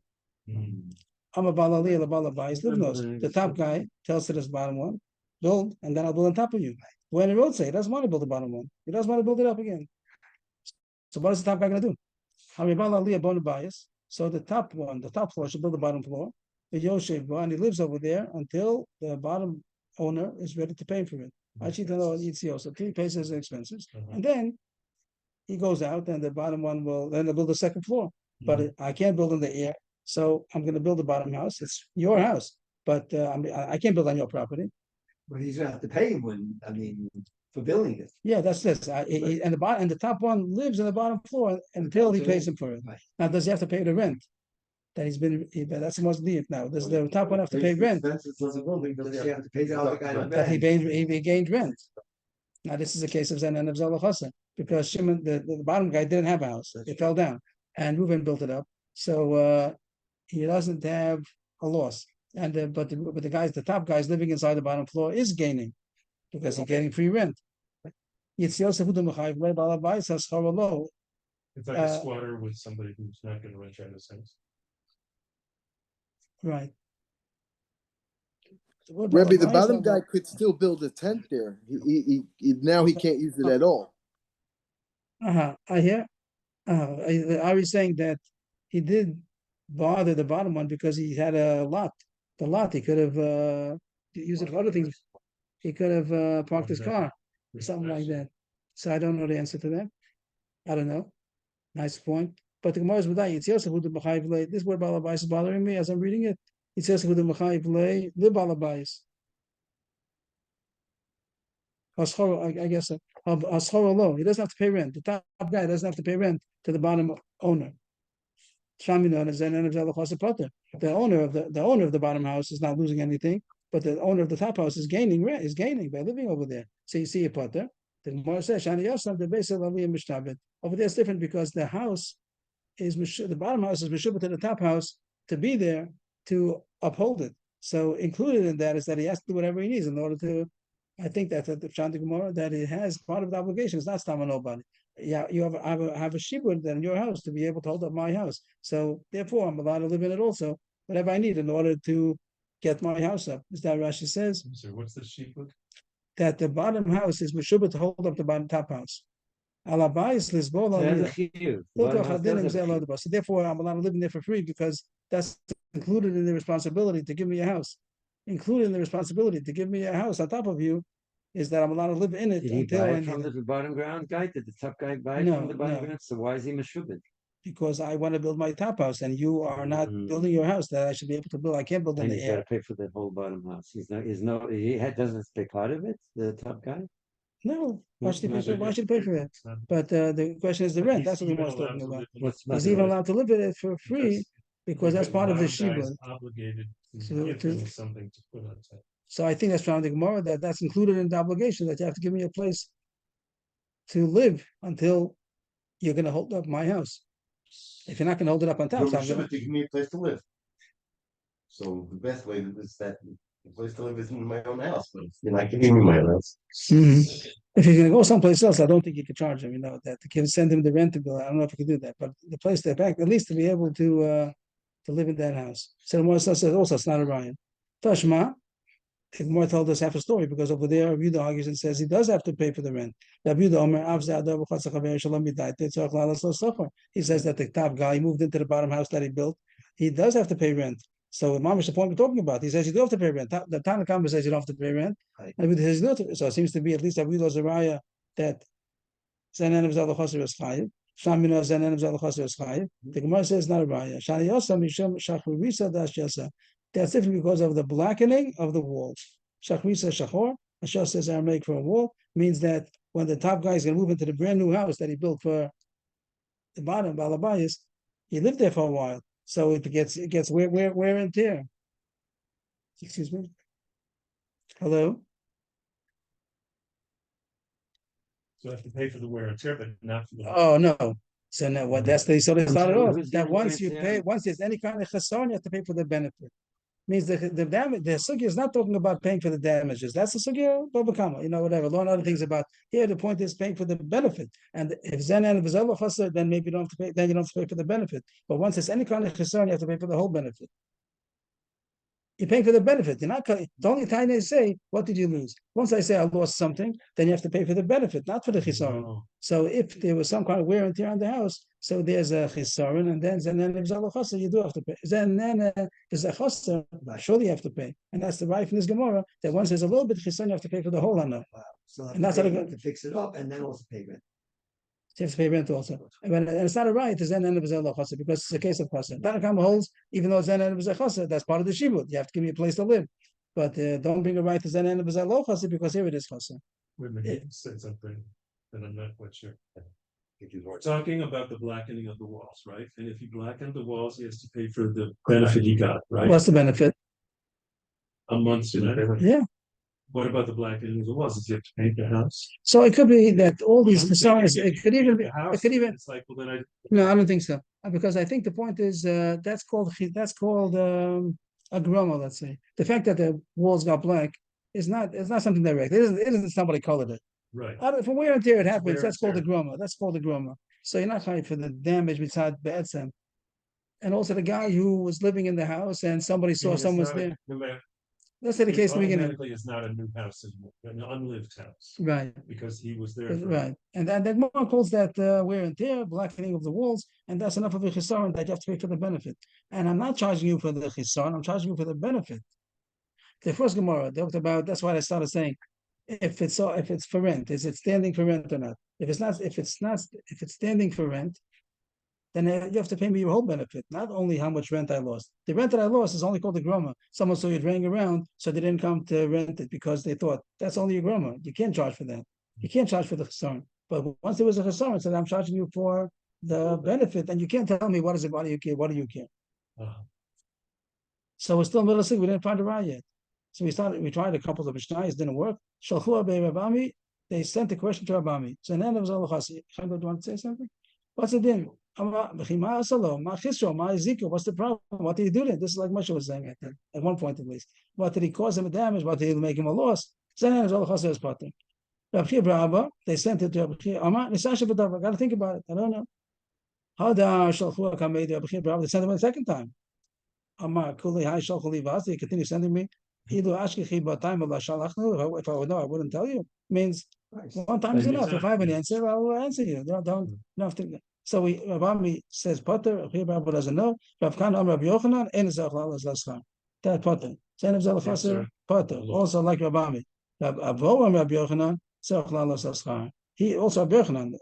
I'm a balali, the balabais, livnos. The top guy tells to this bottom one, build, and then I'll build on top of you. When the road say he doesn't want to build the bottom one, he doesn't want to build it up again. So what is the top guy going to do? I'm a balali, a bona bias. So the top one, the top floor should build the bottom floor. The Yoshev, and he lives over there until the bottom owner is ready to pay for it. So he pays his expenses, and then he goes out, and the bottom one will then they'll build the second floor. But I can't build in the air, so I'm going to build the bottom house. It's your house, but I can't build on your property. But he's gonna have to pay him for building it. Yeah, that's this. And the top one lives in the bottom floor until he pays him for it. Right. Now, does he have to pay the rent? That that's the most deep now. Does the top one have to pay rent? Does he have to pay the other guy the That he rent? gained rent. Now, this is a case of Zen and of Zalachasa because Shimon, the bottom guy, didn't have a house. It fell down, and Reuven built it up. So he doesn't have a loss. And but the top guys living inside the bottom floor is gaining because he's getting free rent. It's Yosef Udamechayev led Balabais Hascharalo. It's like a squatter with somebody who's not going to rent out his house. Right. Rebbe, the bottom guy could still build a tent there. He now he can't use it at all. I hear. I was saying that he did bother the bottom one because he had a lot. The lot he could have used it for other things. He could have parked his car, something like that. So I don't know the answer to that. I don't know. Nice point. But the Gemara is with that. It's Yosef who the Mechayiv lay. This word balabais is bothering me as I'm reading it. It's Yosef who the Mechayiv lay the balabais. I guess he doesn't have to pay rent. The top guy doesn't have to pay rent to the bottom owner. The owner of the bottom house is not losing anything, but the owner of the top house is gaining rent, is gaining by living over there. So you see a potter. The Gemara says, over there it's different because the house is the bottom house is meshubah to the top house to be there to uphold it. So included in that is that he has to do whatever he needs in order to. I think that's at the Shanti Gemara that it has part of the obligation. It's not stama nobody. Yeah, you have a shibud in your house to be able to hold up my house. So therefore, I'm allowed to live in it also, whatever I need in order to get my house up. Is that Rashi says? So what's the shibud? That the bottom house is meshubah to hold up the bottom top house. So therefore, I'm allowed to live in there for free because that's included in the responsibility to give me a house. Included in the responsibility to give me a house on top of you is that I'm allowed to live in it. Did he buy it from the bottom ground guy? Did the top guy buy it from the bottom ground? So why is he meshubed? Because I want to build my top house, and you are not building your house that I should be able to build. I can't build in the air. He's got to pay for the whole bottom house. He doesn't pay part of it. The top guy. No, why should he pay for it? But the question is the rent. That's what he was talking about. He's even allowed to live in it for free because that's part of the shibud. Obligated to give him something to put on top. So I think that's from the Gemara that's included in the obligation that you have to give me a place to live until you're going to hold up my house. If you're not going to hold it up on top, You're to give me a place to live. So the best way is that the place to live is in my own house, but you're not giving me my own house. Mm-hmm. If you're going to go someplace else, I don't think you can charge him. That you can send him the rent bill. I don't know if you can do that, but the place to back at least to be able to live in that house. So the Gemara says also it's not a Ryan. Tashma. The Gemara told us half a story because over there, Rabbi Yehuda argues and says he does have to pay for the rent. He says that the top guy moved into the bottom house that he built. He does have to pay rent. So Mamish, the point we're talking about, he says you don't have to pay rent. The Tana Kamma says you don't have to pay rent. And says no. So it seems to be at least Rabbi Yehuda's raya that Zanen of Zalachosir is chayiv. Shamina Zanen of Zalachosir is chayiv. The Gemara says not a raya. Shani Yosam Mishum Shachrisa Das Yasa. That's different because of the blackening of the walls. Shachrisa Shachor, Hashem says Aramaic for a wall, means that when the top guy is going to move into the brand new house that he built for the bottom, Balabayas, he lived there for a while. So it gets wear and tear. Excuse me. Hello? So I have to pay for the wear and tear, but not for the. Oh no. So no, what that's the so they started off. That once there's any kind of chasson, you have to pay for the benefit. Means the damage. The sugya is not talking about paying for the damages. That's the sugya Bava Kamma, whatever. Learn other things about here. The point is paying for the benefit. And if zen and v'zelo chasser, then maybe you don't have to pay. Then you don't have to pay for the benefit. But once there's any kind of chasson, you have to pay for the whole benefit. You're paying for the benefit. You're not. The only time they say, "What did you lose?" Once I say I lost something, then you have to pay for the benefit, not for the chisaron. No. So if there was some kind of wear and tear on the house, so there's a chisaron, and then you do have to pay. Then is a chaser, surely you have to pay, and that's the right from this Gemara that once there's a little bit of chisaron, you have to pay for the whole hana. Wow. So And that's how to fix it up and then also pay rent. You have to pay rent also. And it's not a right to zen and because it's a case of chassid. Tana Kamma holds, even though zen and chassid, that's part of the shibud. You have to give me a place to live. But don't bring a right to zen and chassid because here it is chassid. Wait a minute, you said something that I'm not quite sure. We're talking about the blackening of the walls, right? And if he blackened the walls, he has to pay for the benefit he got, right? What's the benefit? A month's rent. Yeah. What about the blackening of the walls? Does he have to paint the house? So it could be that all these concerns, it could even be, The house, it could even, it's like, well, then no, I don't think so. Because I think the point is that's called a groma, let's say. The fact that the walls got black is not it's not something direct. It isn't somebody colored it. Right. From wear and tear it happens. wear That's and called a groma. That's called a groma. So you're not trying for the damage beside Be'etzem. And also the guy who was living in the house and somebody saw Meaning it's someone's not a- there. No matter, Let's say the it case in the beginning. automatically is not a new house anymore, an unlived house, Right. because he was there. For, Right. And then more calls that wear and tear, blackening of the walls, and that's enough of a chisaron that you have to pay for the benefit. And I'm not charging you for the chisaron, I'm charging you for the benefit. The first Gemara talked about, that's why I started saying, if it's for rent, is it standing for rent or not? If it's standing for rent, then you have to pay me your whole benefit, not only how much rent I lost. The rent that I lost is only called the groma. Someone saw you driving around, so they didn't come to rent it because they thought that's only a groma. You can't charge for that. You can't charge for the chesaron. But once there was a chesaron, so I'm charging you for the benefit, and you can't tell me what is it, what do you care, what do you care? So we're still middle of we didn't find a rye yet. So we tried a couple of mishnayos, didn't work. Shalchu Rabami, they sent the question to Rabami. So then there was all Chasi. Do you want to say something? What's the din? What's the problem? What did he do then? This is like Moshe was saying at one point at least. What did he cause him a damage? What did he make him a loss? So then all Chasi was part. They sent it to Rabbi got to think about it. I don't know. How the Shalchu Kamei Rabbi they sent him a second time. They continue sending me. If I would know, I wouldn't tell you. Means one time is enough. If I have an answer, I will answer you. Don't have to. So Rabbi says Potter. Rabbi doesn't know. Rav Kana Rabbi Yochanan and Zach that Potter. Same as Zalachasser Potter. Also like Rabbi. Avo Rabbi Yochanan Zach he also Rabbi Yochanan.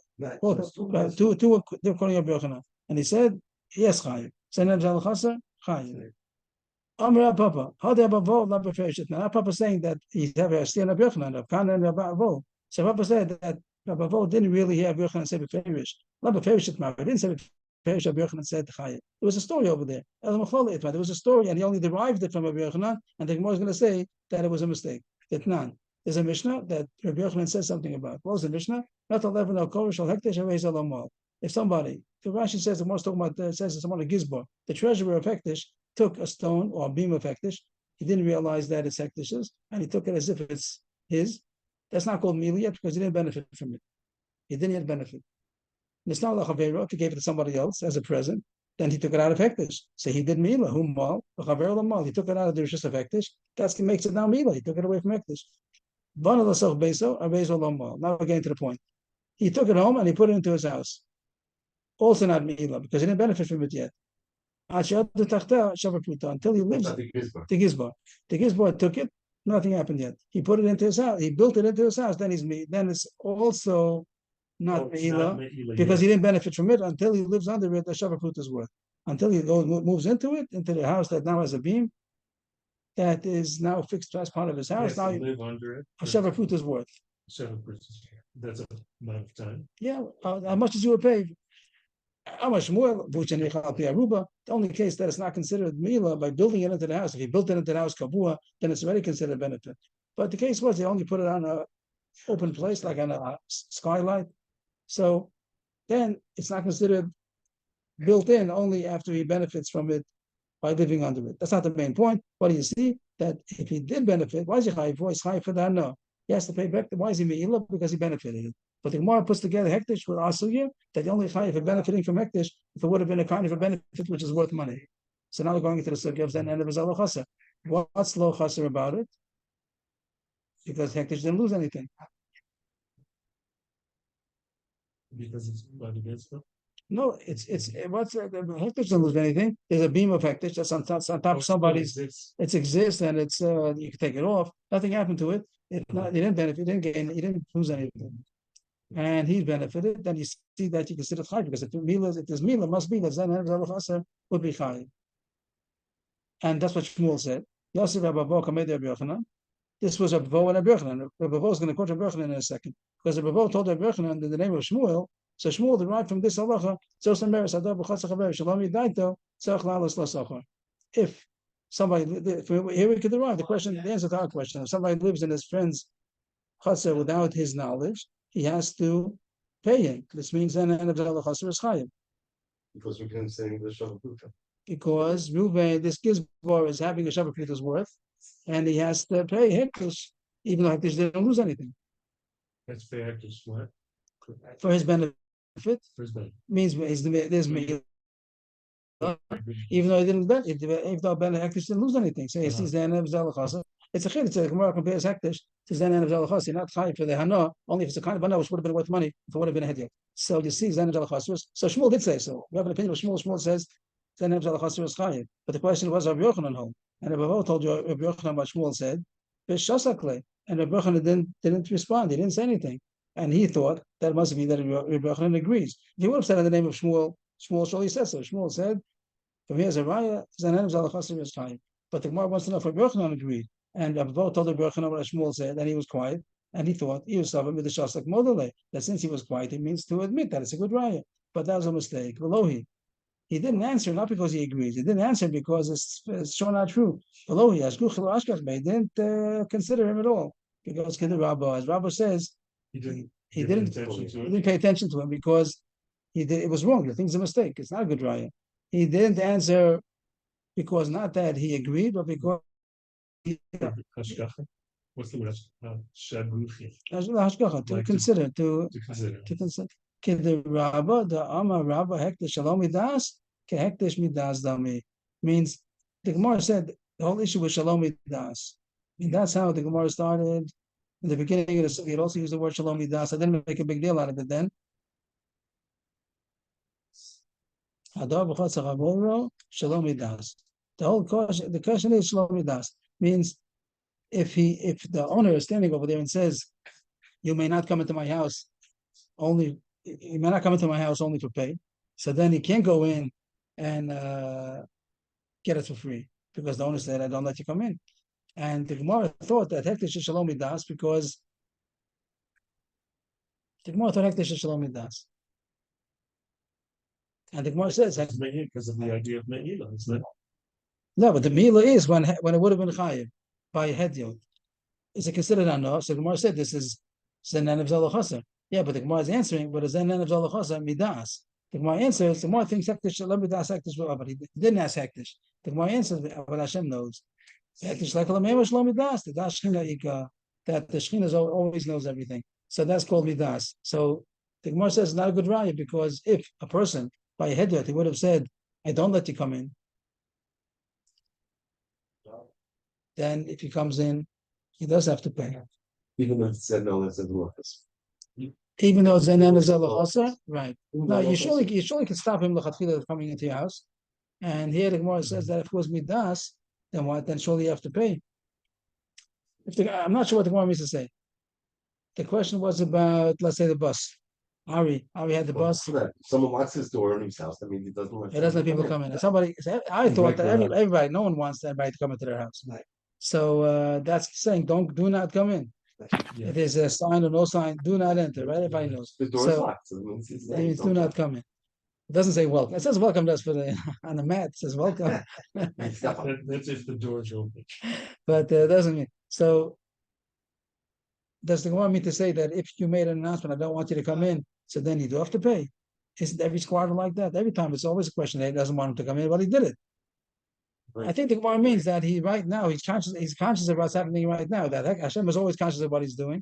Two they're calling Rabbi Yochanan, and he said yes, Chaim. Same as Zalachasser Chaim. Amra Papa, how did Abavo not beferish it? Now Papa saying that he have a stand of Yochanan of Kana and Abavo. So Papa said that Abavo didn't really hear Yochanan say beferish. Not beferish it, but didn't say beferish. Yochanan said Chayim. There was a story over there. There was a story, and he only derived it from Rabbi Yochanan, and the Gemara is going to say that it was a mistake. That none. There's a Mishnah that Rabbi Yochanan says something about. What was the Mishnah? Not 11 al Korish al Hektesh al Reis al. If somebody, the Rashi says the most talking about says someone a Gizbar, the treasurer of Hektesh took a stone or a beam of hektish. He didn't realize that it's hektish's, and he took it as if it's his. That's not called mila yet because he didn't benefit from it. He didn't yet benefit. And it's not like Chavero, if he gave it to somebody else as a present, then he took it out of hektish. So he did mila, humal, Chavero lamal. He took it out of the rishus of hektish. That makes it now mila. He took it away from hektish. Now we're getting to the point. He took it home and he put it into his house. Also not mila because he didn't benefit from it yet. Until he lives the Gizbar. The Gizbar took it, nothing happened yet. He put it into his house, he built it into his house, then it's also not Me'ila, because he didn't benefit from it until he lives under it, the Shavaput is worth. Until he moves into it, into the house that now has a beam, that is now fixed as part of his house. Now live under it. A Shavaput is worth. That's a amount of time. Yeah, how much does you pay? How much more? The only case that it's not considered mila by building it into the house. If he built it into the house kabua, then it's already considered benefit. But the case was they only put it on a open place, like on a skylight. So then it's not considered built in only after he benefits from it by living under it. That's not the main point. But you see that if he did benefit, why is he high for? He's high for that? No. He has to pay back. Why is he meila? Because he benefited. But the Gemara puts together hektish with asuya that the only chayv for benefiting from hektish if it would have been a kind of a benefit which is worth money. So now we're going into the sugya of then end of his lo chaser. What's lo chaser about it? Because hektish didn't lose anything. Because it's blood against them. No, it's what's the hektish didn't lose anything. There's a beam of hektish that's on top of somebody's. It exists and it's you can take it off. Nothing happened to it. He didn't benefit. He didn't gain. He didn't lose anything. And he benefited, then you see that you consider it chayv because if there's mila, must be that then would be chayv. And that's what Shmuel said. Yosef Bava Kamma Rabbi Yochanan. This was Rabbi and Rabbi Yochanan. Rabbi is going to quote Rabbi Yochanan in a second because Rabbi told Rabbi Yochanan in the name of Shmuel. So Shmuel derived from this halacha. If somebody, here we could derive the answer to our question. If somebody lives in his friend's chaser without his knowledge, he has to pay him. This means then end of the chasser is chayim. Because we're considering the Shabbat Puta. Because Reuven, this Gizbar is having a Shabbat Pita's worth, and he has to pay Hektish, even though Hektish didn't lose anything. That's fair, just what? For his benefit, First benefit. means there's me. Even though he didn't bet, even though Ben Hektish didn't lose anything. So he sees the end of Zalachasa. It's a chid, it's a Gemara compares Hektish to the end of Zalachasa. You're not high for the Hana, only if it's a kind of Hana which would have been worth money if it would have been a Hedyak. So you see Zen of Zalachasa. So Shmuel did say so. We have an opinion of Shmuel. Shmuel says Zen of Zalachasa was chayiv. But the question was Rabbi Yochanan home. And Rabbi Yochanan told you Rabbi Yochanan what Shmuel said. Bishasakle. And Rabbi Yochanan didn't respond. He didn't say anything. And he thought that must mean that Rabbi Yochanan agrees. If he would have said in the name of Shmuel, Shmuel surely said so. Shmuel said, from here's a raya, Zanen Zalachasir is chayiv. But the Gemara wants to know if Rabbi Yochanan agreed. And Rabbi told Rabbi Yochanan what Shmuel said, and he was quiet. And he thought he was sovereign with the shasak modele, that since he was quiet, it means to admit that it's a good raya. But that was a mistake. Velohi. He didn't answer not because he agrees. He didn't answer because it's shown not true. Velohi, he didn't consider him at all. Because as Rabbi says, he didn't pay attention to him because it was wrong. The thing's a mistake. It's not a good raya. He didn't answer because not that he agreed, but because What's the word? to consider. The Amar Rabba Hektish Shalom Midas, Ke Hektish Midas Dami. Means the Gemara said the whole issue was Shalom Midas. And that's how the Gemara started. In the beginning of the it also used the word Shalom Midas. I didn't make a big deal out of it then. Shalom Midas. The question is Shalom Midas. Means if the owner is standing over there and says, you may not come into my house only for pay, so then he can't go in and get it for free because the owner said, I don't let you come in. And the Gemara thought that Hektish is Shalom Midas because the Gemara thought Hektish is Shalom Midas. And the Gemara says because of the idea of Me'ila, isn't it? No, but the Me'ila is when it would have been chayiv by Hedyot. Is it considered enough? So the Gemara said this is Zenan of Zalachasa. Yeah, but the Gemara is answering, but is Zenan of Zalachasa Midas? The Gemara answers, the Gemara thinks Hektish Shalom Midas Hektish, but he didn't ask Hektish. The Gemara answers, but Hashem knows. Hektish like Lamema Shalom Midas, the Das Shechina Ika, that the Shechina always knows everything. So that's called Midas. So the Gemara says it's not a good raya because if a person by a Hedyot, he would have said, I don't let you come in. Then if he comes in, he does have to pay. Even though it said no, that's a workers. Even though Zenan is Zalachasa, right? No, you surely can stop him lechatchila coming into your house. And here the Gemara says that if it was midas, then what? Then surely you have to pay. I'm not sure what the Gemara means to say. The question was about, let's say, the bus. Ari had the bus. Someone locks his door in his house. I mean, he doesn't let people come in. And I thought that everybody, no one wants everybody to come into their house. Right. So that's saying, do not come in. Yeah. If there's a sign or no sign, do not enter, right? Everybody knows. The door is locked. So it means do not come in. It doesn't say welcome. It says welcome just for on the mat. It says welcome. That's if the door's open. But it doesn't mean. So does the Gemara mean to say that if you made an announcement, I don't want you to come in, so then you do have to pay? Isn't every squatter like that? Every time it's always a question that he doesn't want him to come in, but he did it. Right. I think the Gemara means that he's conscious of what's happening right now, that Hashem is always conscious of what he's doing,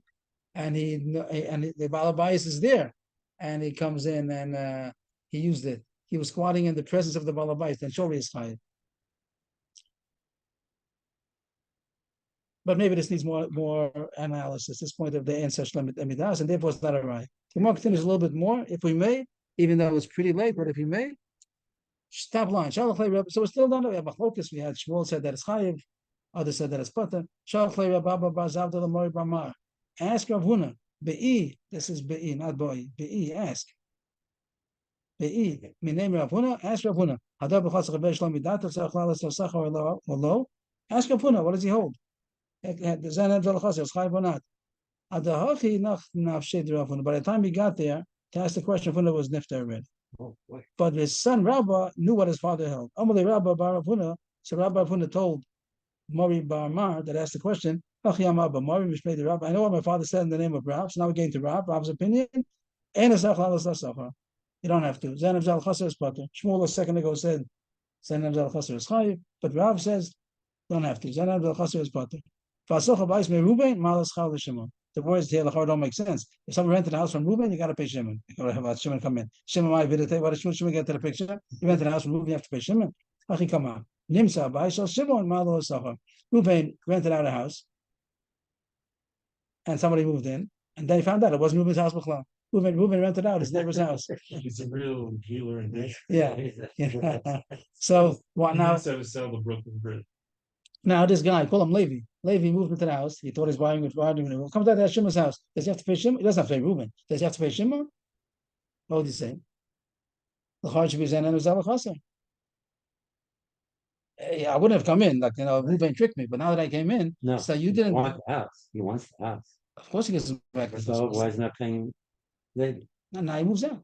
and the Balabais is there, and he comes in and he used it. He was squatting in the presence of the Balabais, then surely it's chayiv. But maybe this needs more analysis, this point of the answer Shlemit Emidas, and therefore it's not a right. The Gemara continues a little bit more, if we may, even though it's pretty late, but if we may. Stop line. So we're still done. We have a focus. We had Shmuel said that it's chayiv. Others said that it's pata. Ask Rav Huna. Be'i. This is be'i, not boy. Be'i. Ask. Be'i. Minay Rav Huna. Ask Rav Huna. Ask Rav Huna. What does he hold? By the time he got there, to ask the question, Huna was nifta already. But his son Rabba knew what his father held. Amalei Rabba bar Rav Huna. So Rabba Huna told Mori bar Mar that asked the question. I know what my father said in the name of Rav. So now we're getting to Rav. Rav's opinion. You don't have to. Zainav Zal Chaser is Pater. Shmuel a second ago said Zainav Zal Chaser is Chayiv, but Rav says don't have to. Zainav Zal Chaser is Pater. Fasocha Bais Me Ruben Malas Chal Shimon. The words here don't make sense. If someone rented a house from Ruben, you got to pay Shimon. You got to have Shimon come in. Shimon might be the what does Shimon get to the picture? You rented a house from Ruben, you have to pay Shimon. Achi Kamma. Nimsa Bais Shimon Malos Sacha. Ruben rented out a house, and somebody moved in, and then he found out it wasn't Ruben's house. Ruben rented out his neighbor's house. He's a real healer in nature. Yeah. So what now? Instead of sell the Brooklyn Bridge. Now this guy, call him Levi. Levi moved into the house. He thought he's buying it. Comes out to Shimon's house. Does he have to pay Shimon? He doesn't have to pay Reuben. Does he have to pay Shimon? What would you say? The hard should be Zanan Zalachasa. I wouldn't have come in, like Reuben tricked me, but now that I came in, No, so you didn't want the house. He wants the house. Of course he gets back the So why is not paying Levi? now he moves out.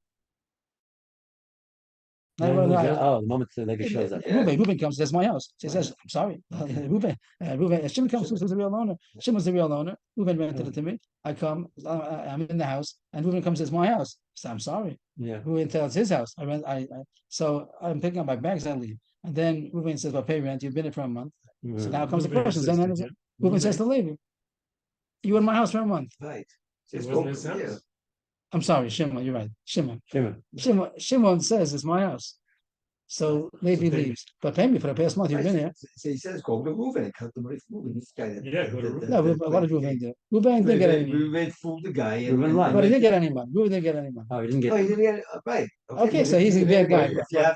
Oh, the moment the Levi shows up. Reuben comes, says my house. He says, I'm sorry. Reuben, Shimon comes, who's the real owner. Shimon's the real owner. Reuben rented it to me. I come, I'm in the house, and Reuben comes, it's my house. So I'm sorry. Yeah. Reuben tells his house. So I'm picking up my bags, I leave. And then Reuben says, well, pay rent, you've been here for a month. So now comes the question. Then Reuben says to Levi, you were in my house for a month. Right. It wasn't his house. Yeah. I'm sorry, Shimon, you're right. Shimon says it's my house. So Levi leaves. But pay me for the past month you've been here. So he says, go to Reuven and cut the money from Reuven. This guy. Yeah, go to Reuven. No, what did Reuben do? Reuben didn't get any money. Reuven fooled the guy. Reuven lied. But he didn't get any money. Reuben didn't get any money. Oh, he didn't get. No, he didn't get it. Right. Okay, so he's a bad guy.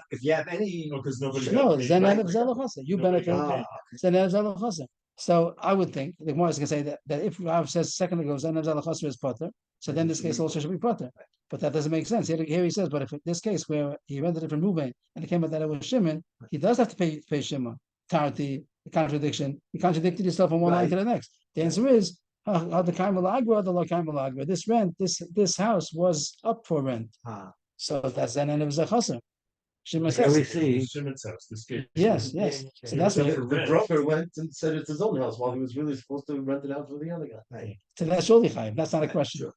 If you have any. No, because nobody. No, got paid. Zanan of Zalachasa. You Nobody benefit. got paid. Zanan of Zalachasa. So I would think the Gemara is going to say that if Rav says a second ago Zanan of Zalachasa is Potter, so then this case also should be Potter. But that doesn't make sense. Here he says, but if in this case where he rented it from Reuben and it came out that it was Shimon, he does have to pay Shimon. Tarti, the contradiction. He contradicted himself from one line to the next. The answer is this rent, this house was up for rent. So that's the end of Zachasa. Shimon So says, we see. Shimon's house. This case. yes. So that's So what. the brother went and said it's his own house while he was really supposed to rent it out for the other guy. Right. So that's surely chayiv. That's not a question. Sure.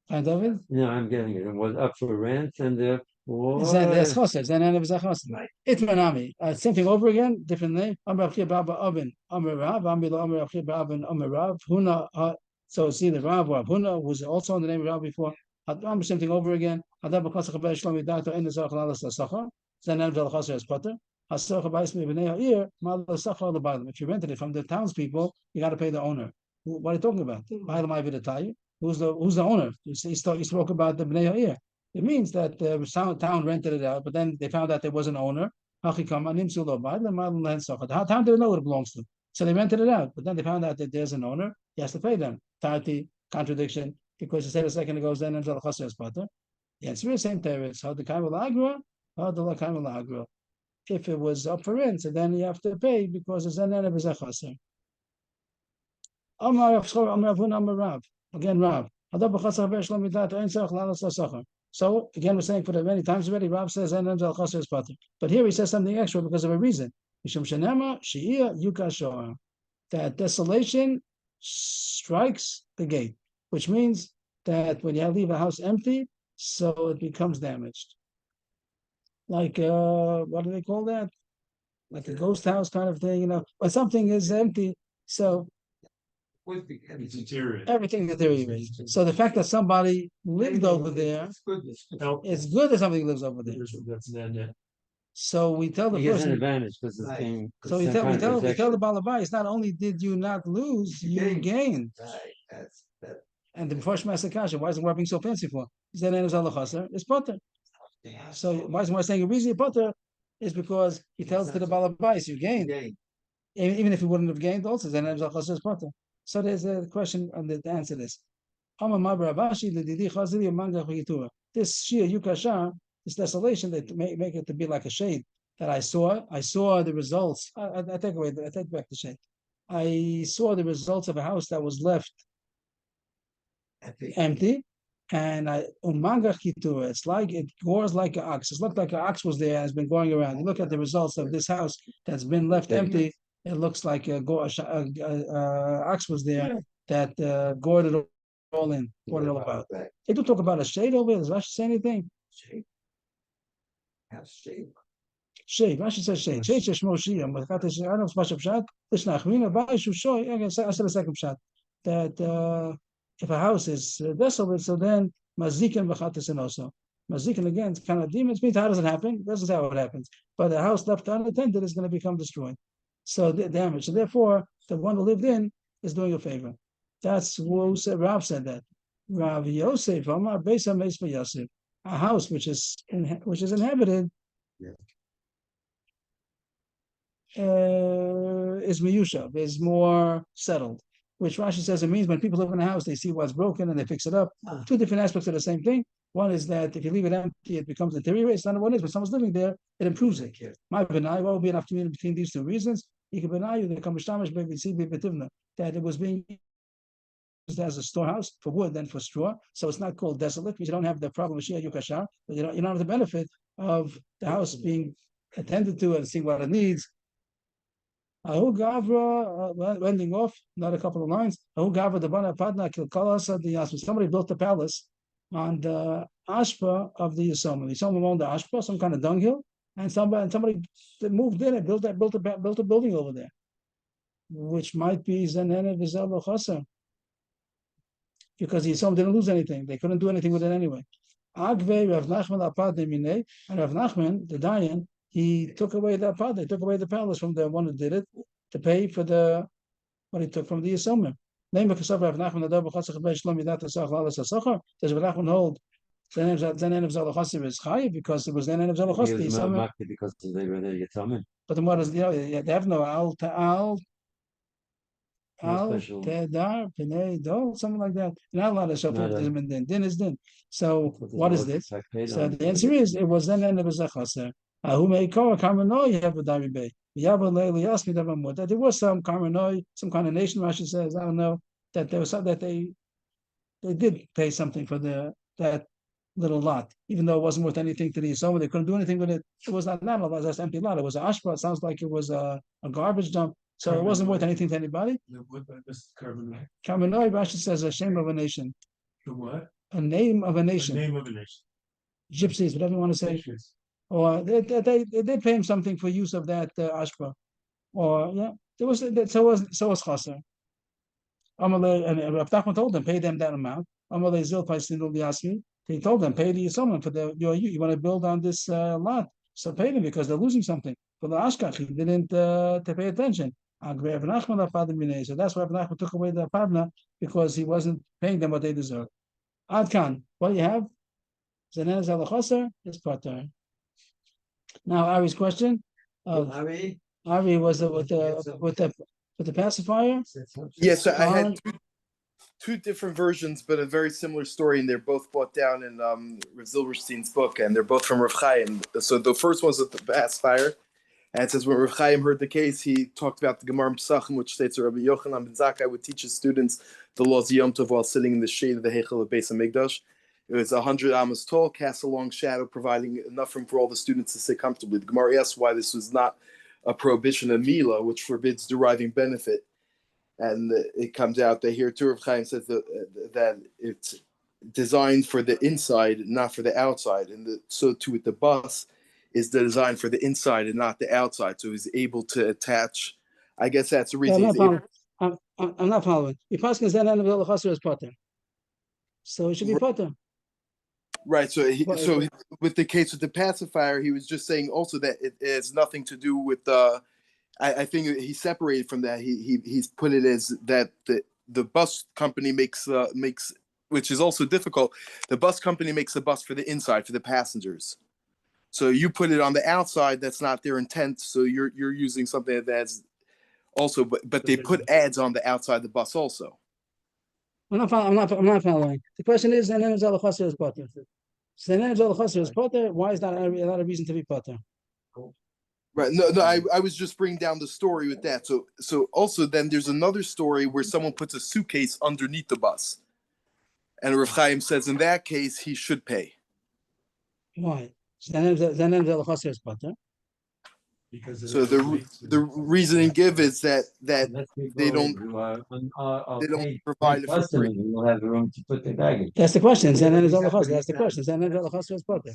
Fine, David. No, I'm getting it. It was up for rent and therefore. That's choser. Then end of Zachasa. Right. Itmanami. Same thing over again, different name. Amar Achia Baba Abin, Amar Rav, Amar Achia Baba Amar Rav, Huna. So it's either Rav or Huna, who's also on the name of Rav before. Same thing over again. Hadab B'Chasa Chaber Shlomi Dato En Nezach Lalas LaSachar. Then end of Zalachasa is Potter. Hasach Ba'is Mi B'nei Ha'ir Mal LaSachar LaBaylam. If you rented it from the townspeople, you got to pay the owner. What are you talking about? Ba'alam I V'Datayu. Who's the owner? He spoke about the Bnei Ha'ir. It means that the town rented it out, but then they found out there was an owner. The town didn't know what it belongs to. So they rented it out, but then they found out that there's an owner. He has to pay them. Tarti, contradiction, because he said a second ago, then the answer is same teretz. How the kaim agra, how the kaim agra. If it was up for rent, so then you have to pay because it's an end of Zachasa. Again, Rav. So again, we're saying for the many times already, Rav says but here he says something extra because of a reason. That desolation strikes the gate, which means that when you leave a house empty, so it becomes damaged. Like what do they call that? Like a ghost house kind of thing, when something is empty, so It's deteriorated. everything deteriorates. So the fact that somebody lived over there, it's good that somebody lives over there. That's net. So we tell the He has an person. advantage because it's Right. being. So we tell the balabais. Not only did you not lose, you gained. Right. That's that. And the first master kasha, why is the word being so fancy for? Is that name is alachasa? It's potter. So why is the saying a reason potter? Is because he tells to the balabais you gained, even if he wouldn't have gained. Also, then name is alachasa is potter. So there's a question on the answer to this. This shia yukasha, this desolation, they make it to be like a shade that I saw the results. I take back the shade. I saw the results of a house that was left empty, and it's like it gores like an ox. It looked like an ox was there, has been going around. You look at the results of this house that's been left empty. It looks like a ox was there that gored it all in. What it all about? They do talk about a shade over here. Does Rashi say anything? Shade. Have shade. Shade. Rashi says shade. Shade sheshmo shiyam. But I don't know much of pshat. Lishnachmin abayishu shoy. I said a second pshat that if a house is desolate, so then mazikin v'chatasin also. Mazikin again, kind of demons. Means how does it happen? This is how it happens. But a house left unattended is going to become destroyed. So the damage. So therefore, the one who lived in is doing a favor. That's who said. Rav said that. Rav Yosef, Amar Beis Hameis Yosef, a house which is inhabited. Is miyushav, is more settled, which Rashi says it means when people live in a house, they see what's broken and they fix it up. Two different aspects of the same thing. One is that if you leave it empty, it becomes deteriorates. Another one is when someone's living there, it improves it. My benai, what would be enough to mean between these two reasons? You can benai the kamishamish bevitzib that it was being used as a storehouse for wood than for straw, so it's not called desolate because you don't have the problem of shia yukashar, but you don't have the benefit of the house being attended to and seeing what it needs. Ahu Gavra, ending off, not a couple of lines. Ahu Gavra, the Bana Padna, Kilkalasa, the Yasmin. Somebody built a palace on the ashpa of the Yisomim. The Yisomim owned the ashpa, some kind of dunghill, and somebody moved in and built a building over there, which might be Zanen Vizel Chaser, because the Yisomim didn't lose anything. They couldn't do anything with it anyway. Agve Rav Nachman Apad Minei, and Rav Nachman, the Dayan, he took away the apad, they took away the palace from the one who did it to pay for the what he took from the Yisomim. Name of Rav Nachman the double chatzach bei shlom midat asach lalas asachar. Does Rav Nachman hold Zanen of Zalachasi is high because it was Zanen of Zalachasi because they were the Yitzamim. But the what is they have no al tedar pinei do something like that. Not a lot of shofar din is din. So what is this? So the answer is it was Zanen of Zalachasi. Who may call a Karmanoi have a Dari Bay. That there was some Karmanoi, some kind of nation, Rashi says, I don't know, that there was some that they did pay something for that little lot, even though it wasn't worth anything to the Yisomim. They couldn't do anything with it. It was not a lot, it was an empty lot. It was an ashpa. It sounds like it was a garbage dump. So it wasn't worth anything to anybody. Karmanoi, Rashi says, a shame of a nation. The what? A name of a nation. The name of a nation. Gypsies, whatever you want to say. Or they pay him something for use of that ashpa, or yeah, there was so was chaser. Amalei and Rav Nachman told them pay them that amount. Amalei zil paisinul yasmi. He told them pay the someone for the you want to build on this lot, so pay them because they're losing something. For the ashkach, he didn't to pay attention. So that's why Rav Nachman took away the padna because he wasn't paying them what they deserve. Adkan, what do you have? Zanen zal chaser is pater. Now Ari's question. Ari was with the pacifier. Yes, I had two different versions, but a very similar story, and they're both brought down in Rav Zilberstein's book, and they're both from Rav Chaim. So the first one's with the pacifier, and it says when Rav Chaim heard the case, he talked about the Gemara Pesachim, which states that Rabbi Yochanan ben Zakkai would teach his students the laws of Yom Tov while sitting in the shade of the Heichel of Beis Hamikdash. It was 100 amos tall, cast a long shadow, providing enough room for all the students to sit comfortably. The Gemara asks why this was not a prohibition of Mila, which forbids deriving benefit. And it comes out that here, Rav Chaim says that it's designed for the inside, not for the outside. And so too with the bus is designed for the inside and not the outside. So he's able to attach. I guess that's the reason. I'm not following. If Paskin is then is potter, so it should be potter. Right. So with the case with the pacifier, he was just saying also that it has nothing to do with I think he separated from that. He's put it as that the bus company makes, which is also difficult. The bus company makes the bus for the inside for the passengers. So you put it on the outside. That's not their intent. So you're using something that's also, but they put ads on the outside of the bus also. I'm not following. The question is, Zanen zal chaser is potter. Zanen zal chaser is potter. Why is that a lot of reason to be potter? Right. No. I was just bringing down the story with that. So also then there's another story where someone puts a suitcase underneath the bus, and Rav Chaim says in that case he should pay. Why? Zanen zal chaser is potter. Because it So the relates to- the reasoning give is that Unless we they go don't- to, our they don't paid provide it for free. customers, we will have room to put their baggage. That's the question. Yeah, Zenan is exactly. alachas. That's the question. Zenan is alachas is potter.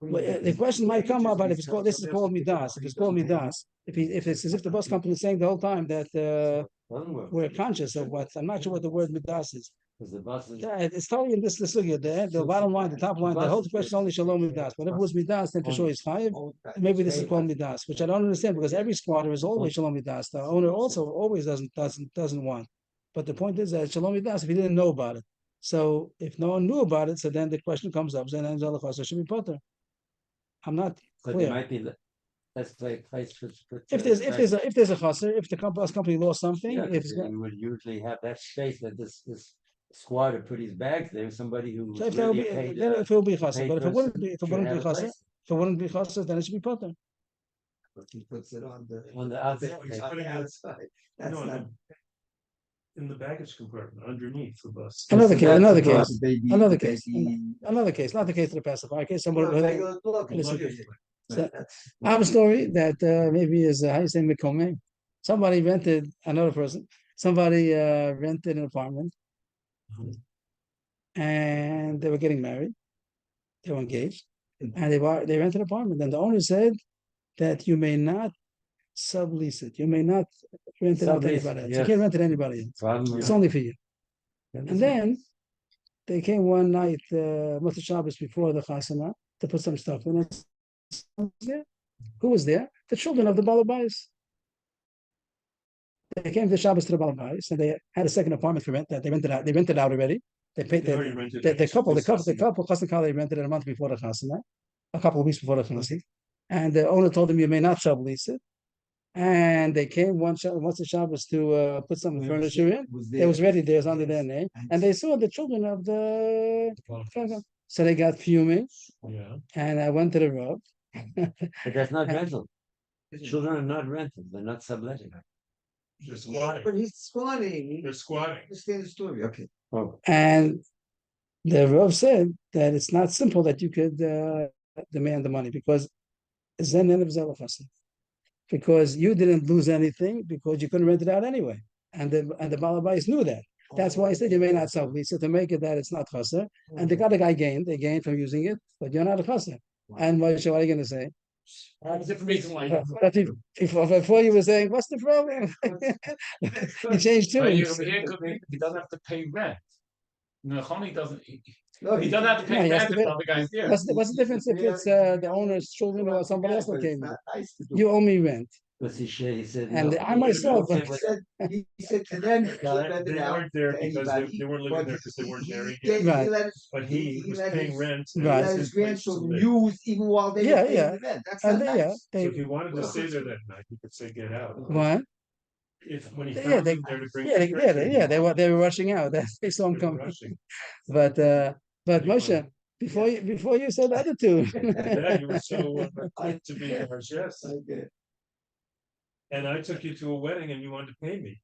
The question might come up, but if it's called, this is called midas. If it's called midas, if it's as if the bus company is saying the whole time that Doesn't work. we're conscious of what, I'm not sure what the word midas is. Because the bus is. Yeah, it's totally in this sugya. The bottom line, the top line, the whole question is only shalom midas. But if it was midas, then for sure it's chayiv. Maybe this is called midas, which I don't understand because every squatter is always shalom midas. The owner also always doesn't want. But the point is that shalom midas if he didn't know about it. So if no one knew about it, so then the question comes up. Then should be potter. I'm not But there clear. might be let's play place for. If there's a chaser, if the bus company lost something, Yeah, if it's you would usually have that space that this squatter put his bags there. Somebody who so was if there will really be, paid. then if it will be chaser, paid but if it wouldn't be, should have a chaser, place. if it wouldn't be chaser, then it should be potter. But he puts it on On the outside. He's putting it outside. That's No, not. in the baggage compartment underneath the bus. Another case, another That's case, the baby- another the case, baby- another case, not the case of the pacifier case. Somebody, Well, regular look, listen, look at it. So, That's- I have a story that maybe is how you say mikome. Somebody rented another person. Somebody rented an apartment, and they were getting married. They were engaged, and they rented an apartment. And the owner said that you may not sublease it. You may not rent it out to Sublease, anybody else. You yes. can't rent it to anybody else. Problem It's is- only for you. And then they came one night, Motzei Shabbos before the chasana, to put some stuff in it. Who was there? The children of the Balabais. They came to Shabbos to the Balabais, and they had a second apartment for rent that they rented out. They rented out already. They paid They already rented the it. couple, This Chassan Kala, they rented it a month before the chasana, a couple of weeks before the chasana, and the owner told them you may not sublease it. And they came once the Shabbos to put some furniture in. It was ready there, it was under their name, and they saw the children of the. So they got fuming, Yeah. and I went to the Rav. But that's not rental. Children are not rental. They're not subletting. They're But squatting. he's squatting. They're squatting. Understand the story, okay. Oh, And the Rav said that it's not simple that you could demand the money because Zen and Zalachasa. Because you didn't lose anything because you couldn't rent it out anyway. And the Balabais knew that. That's why I said you may not sublease it to make it that it's not chaser. And the other guy gained, they gained from using it, but you're not a chaser. And what are you going to say? Different reason why. But before you were saying, what's the problem? You changed But tunes. he doesn't have to pay rent. No, Choni doesn't. No, He doesn't have to No, pay he has rent to if pay- the other guy's there. What's the difference if it's the owner's children or somebody else that came in? You owe me rent. because he said. And no. I myself, He said to them, he They let it out weren't there to because anybody, they weren't living but there because they weren't he married gave- yet. Right. he let his- But he was let paying his- rent. he and Right. let it was his his place to grandchildren live. use even while they Yeah, were paying yeah. the rent. That's and not they, nice. So if he wanted to stay there that night, he could say get out. what? If when he Yeah, found they, him there to bring. they were rushing out. They saw him They were coming. rushing. But Pretty Moshe, funny. before you said the other two. Yeah, you were so quick to be harsh, yes. Okay. And I took you to a wedding and you wanted to pay me.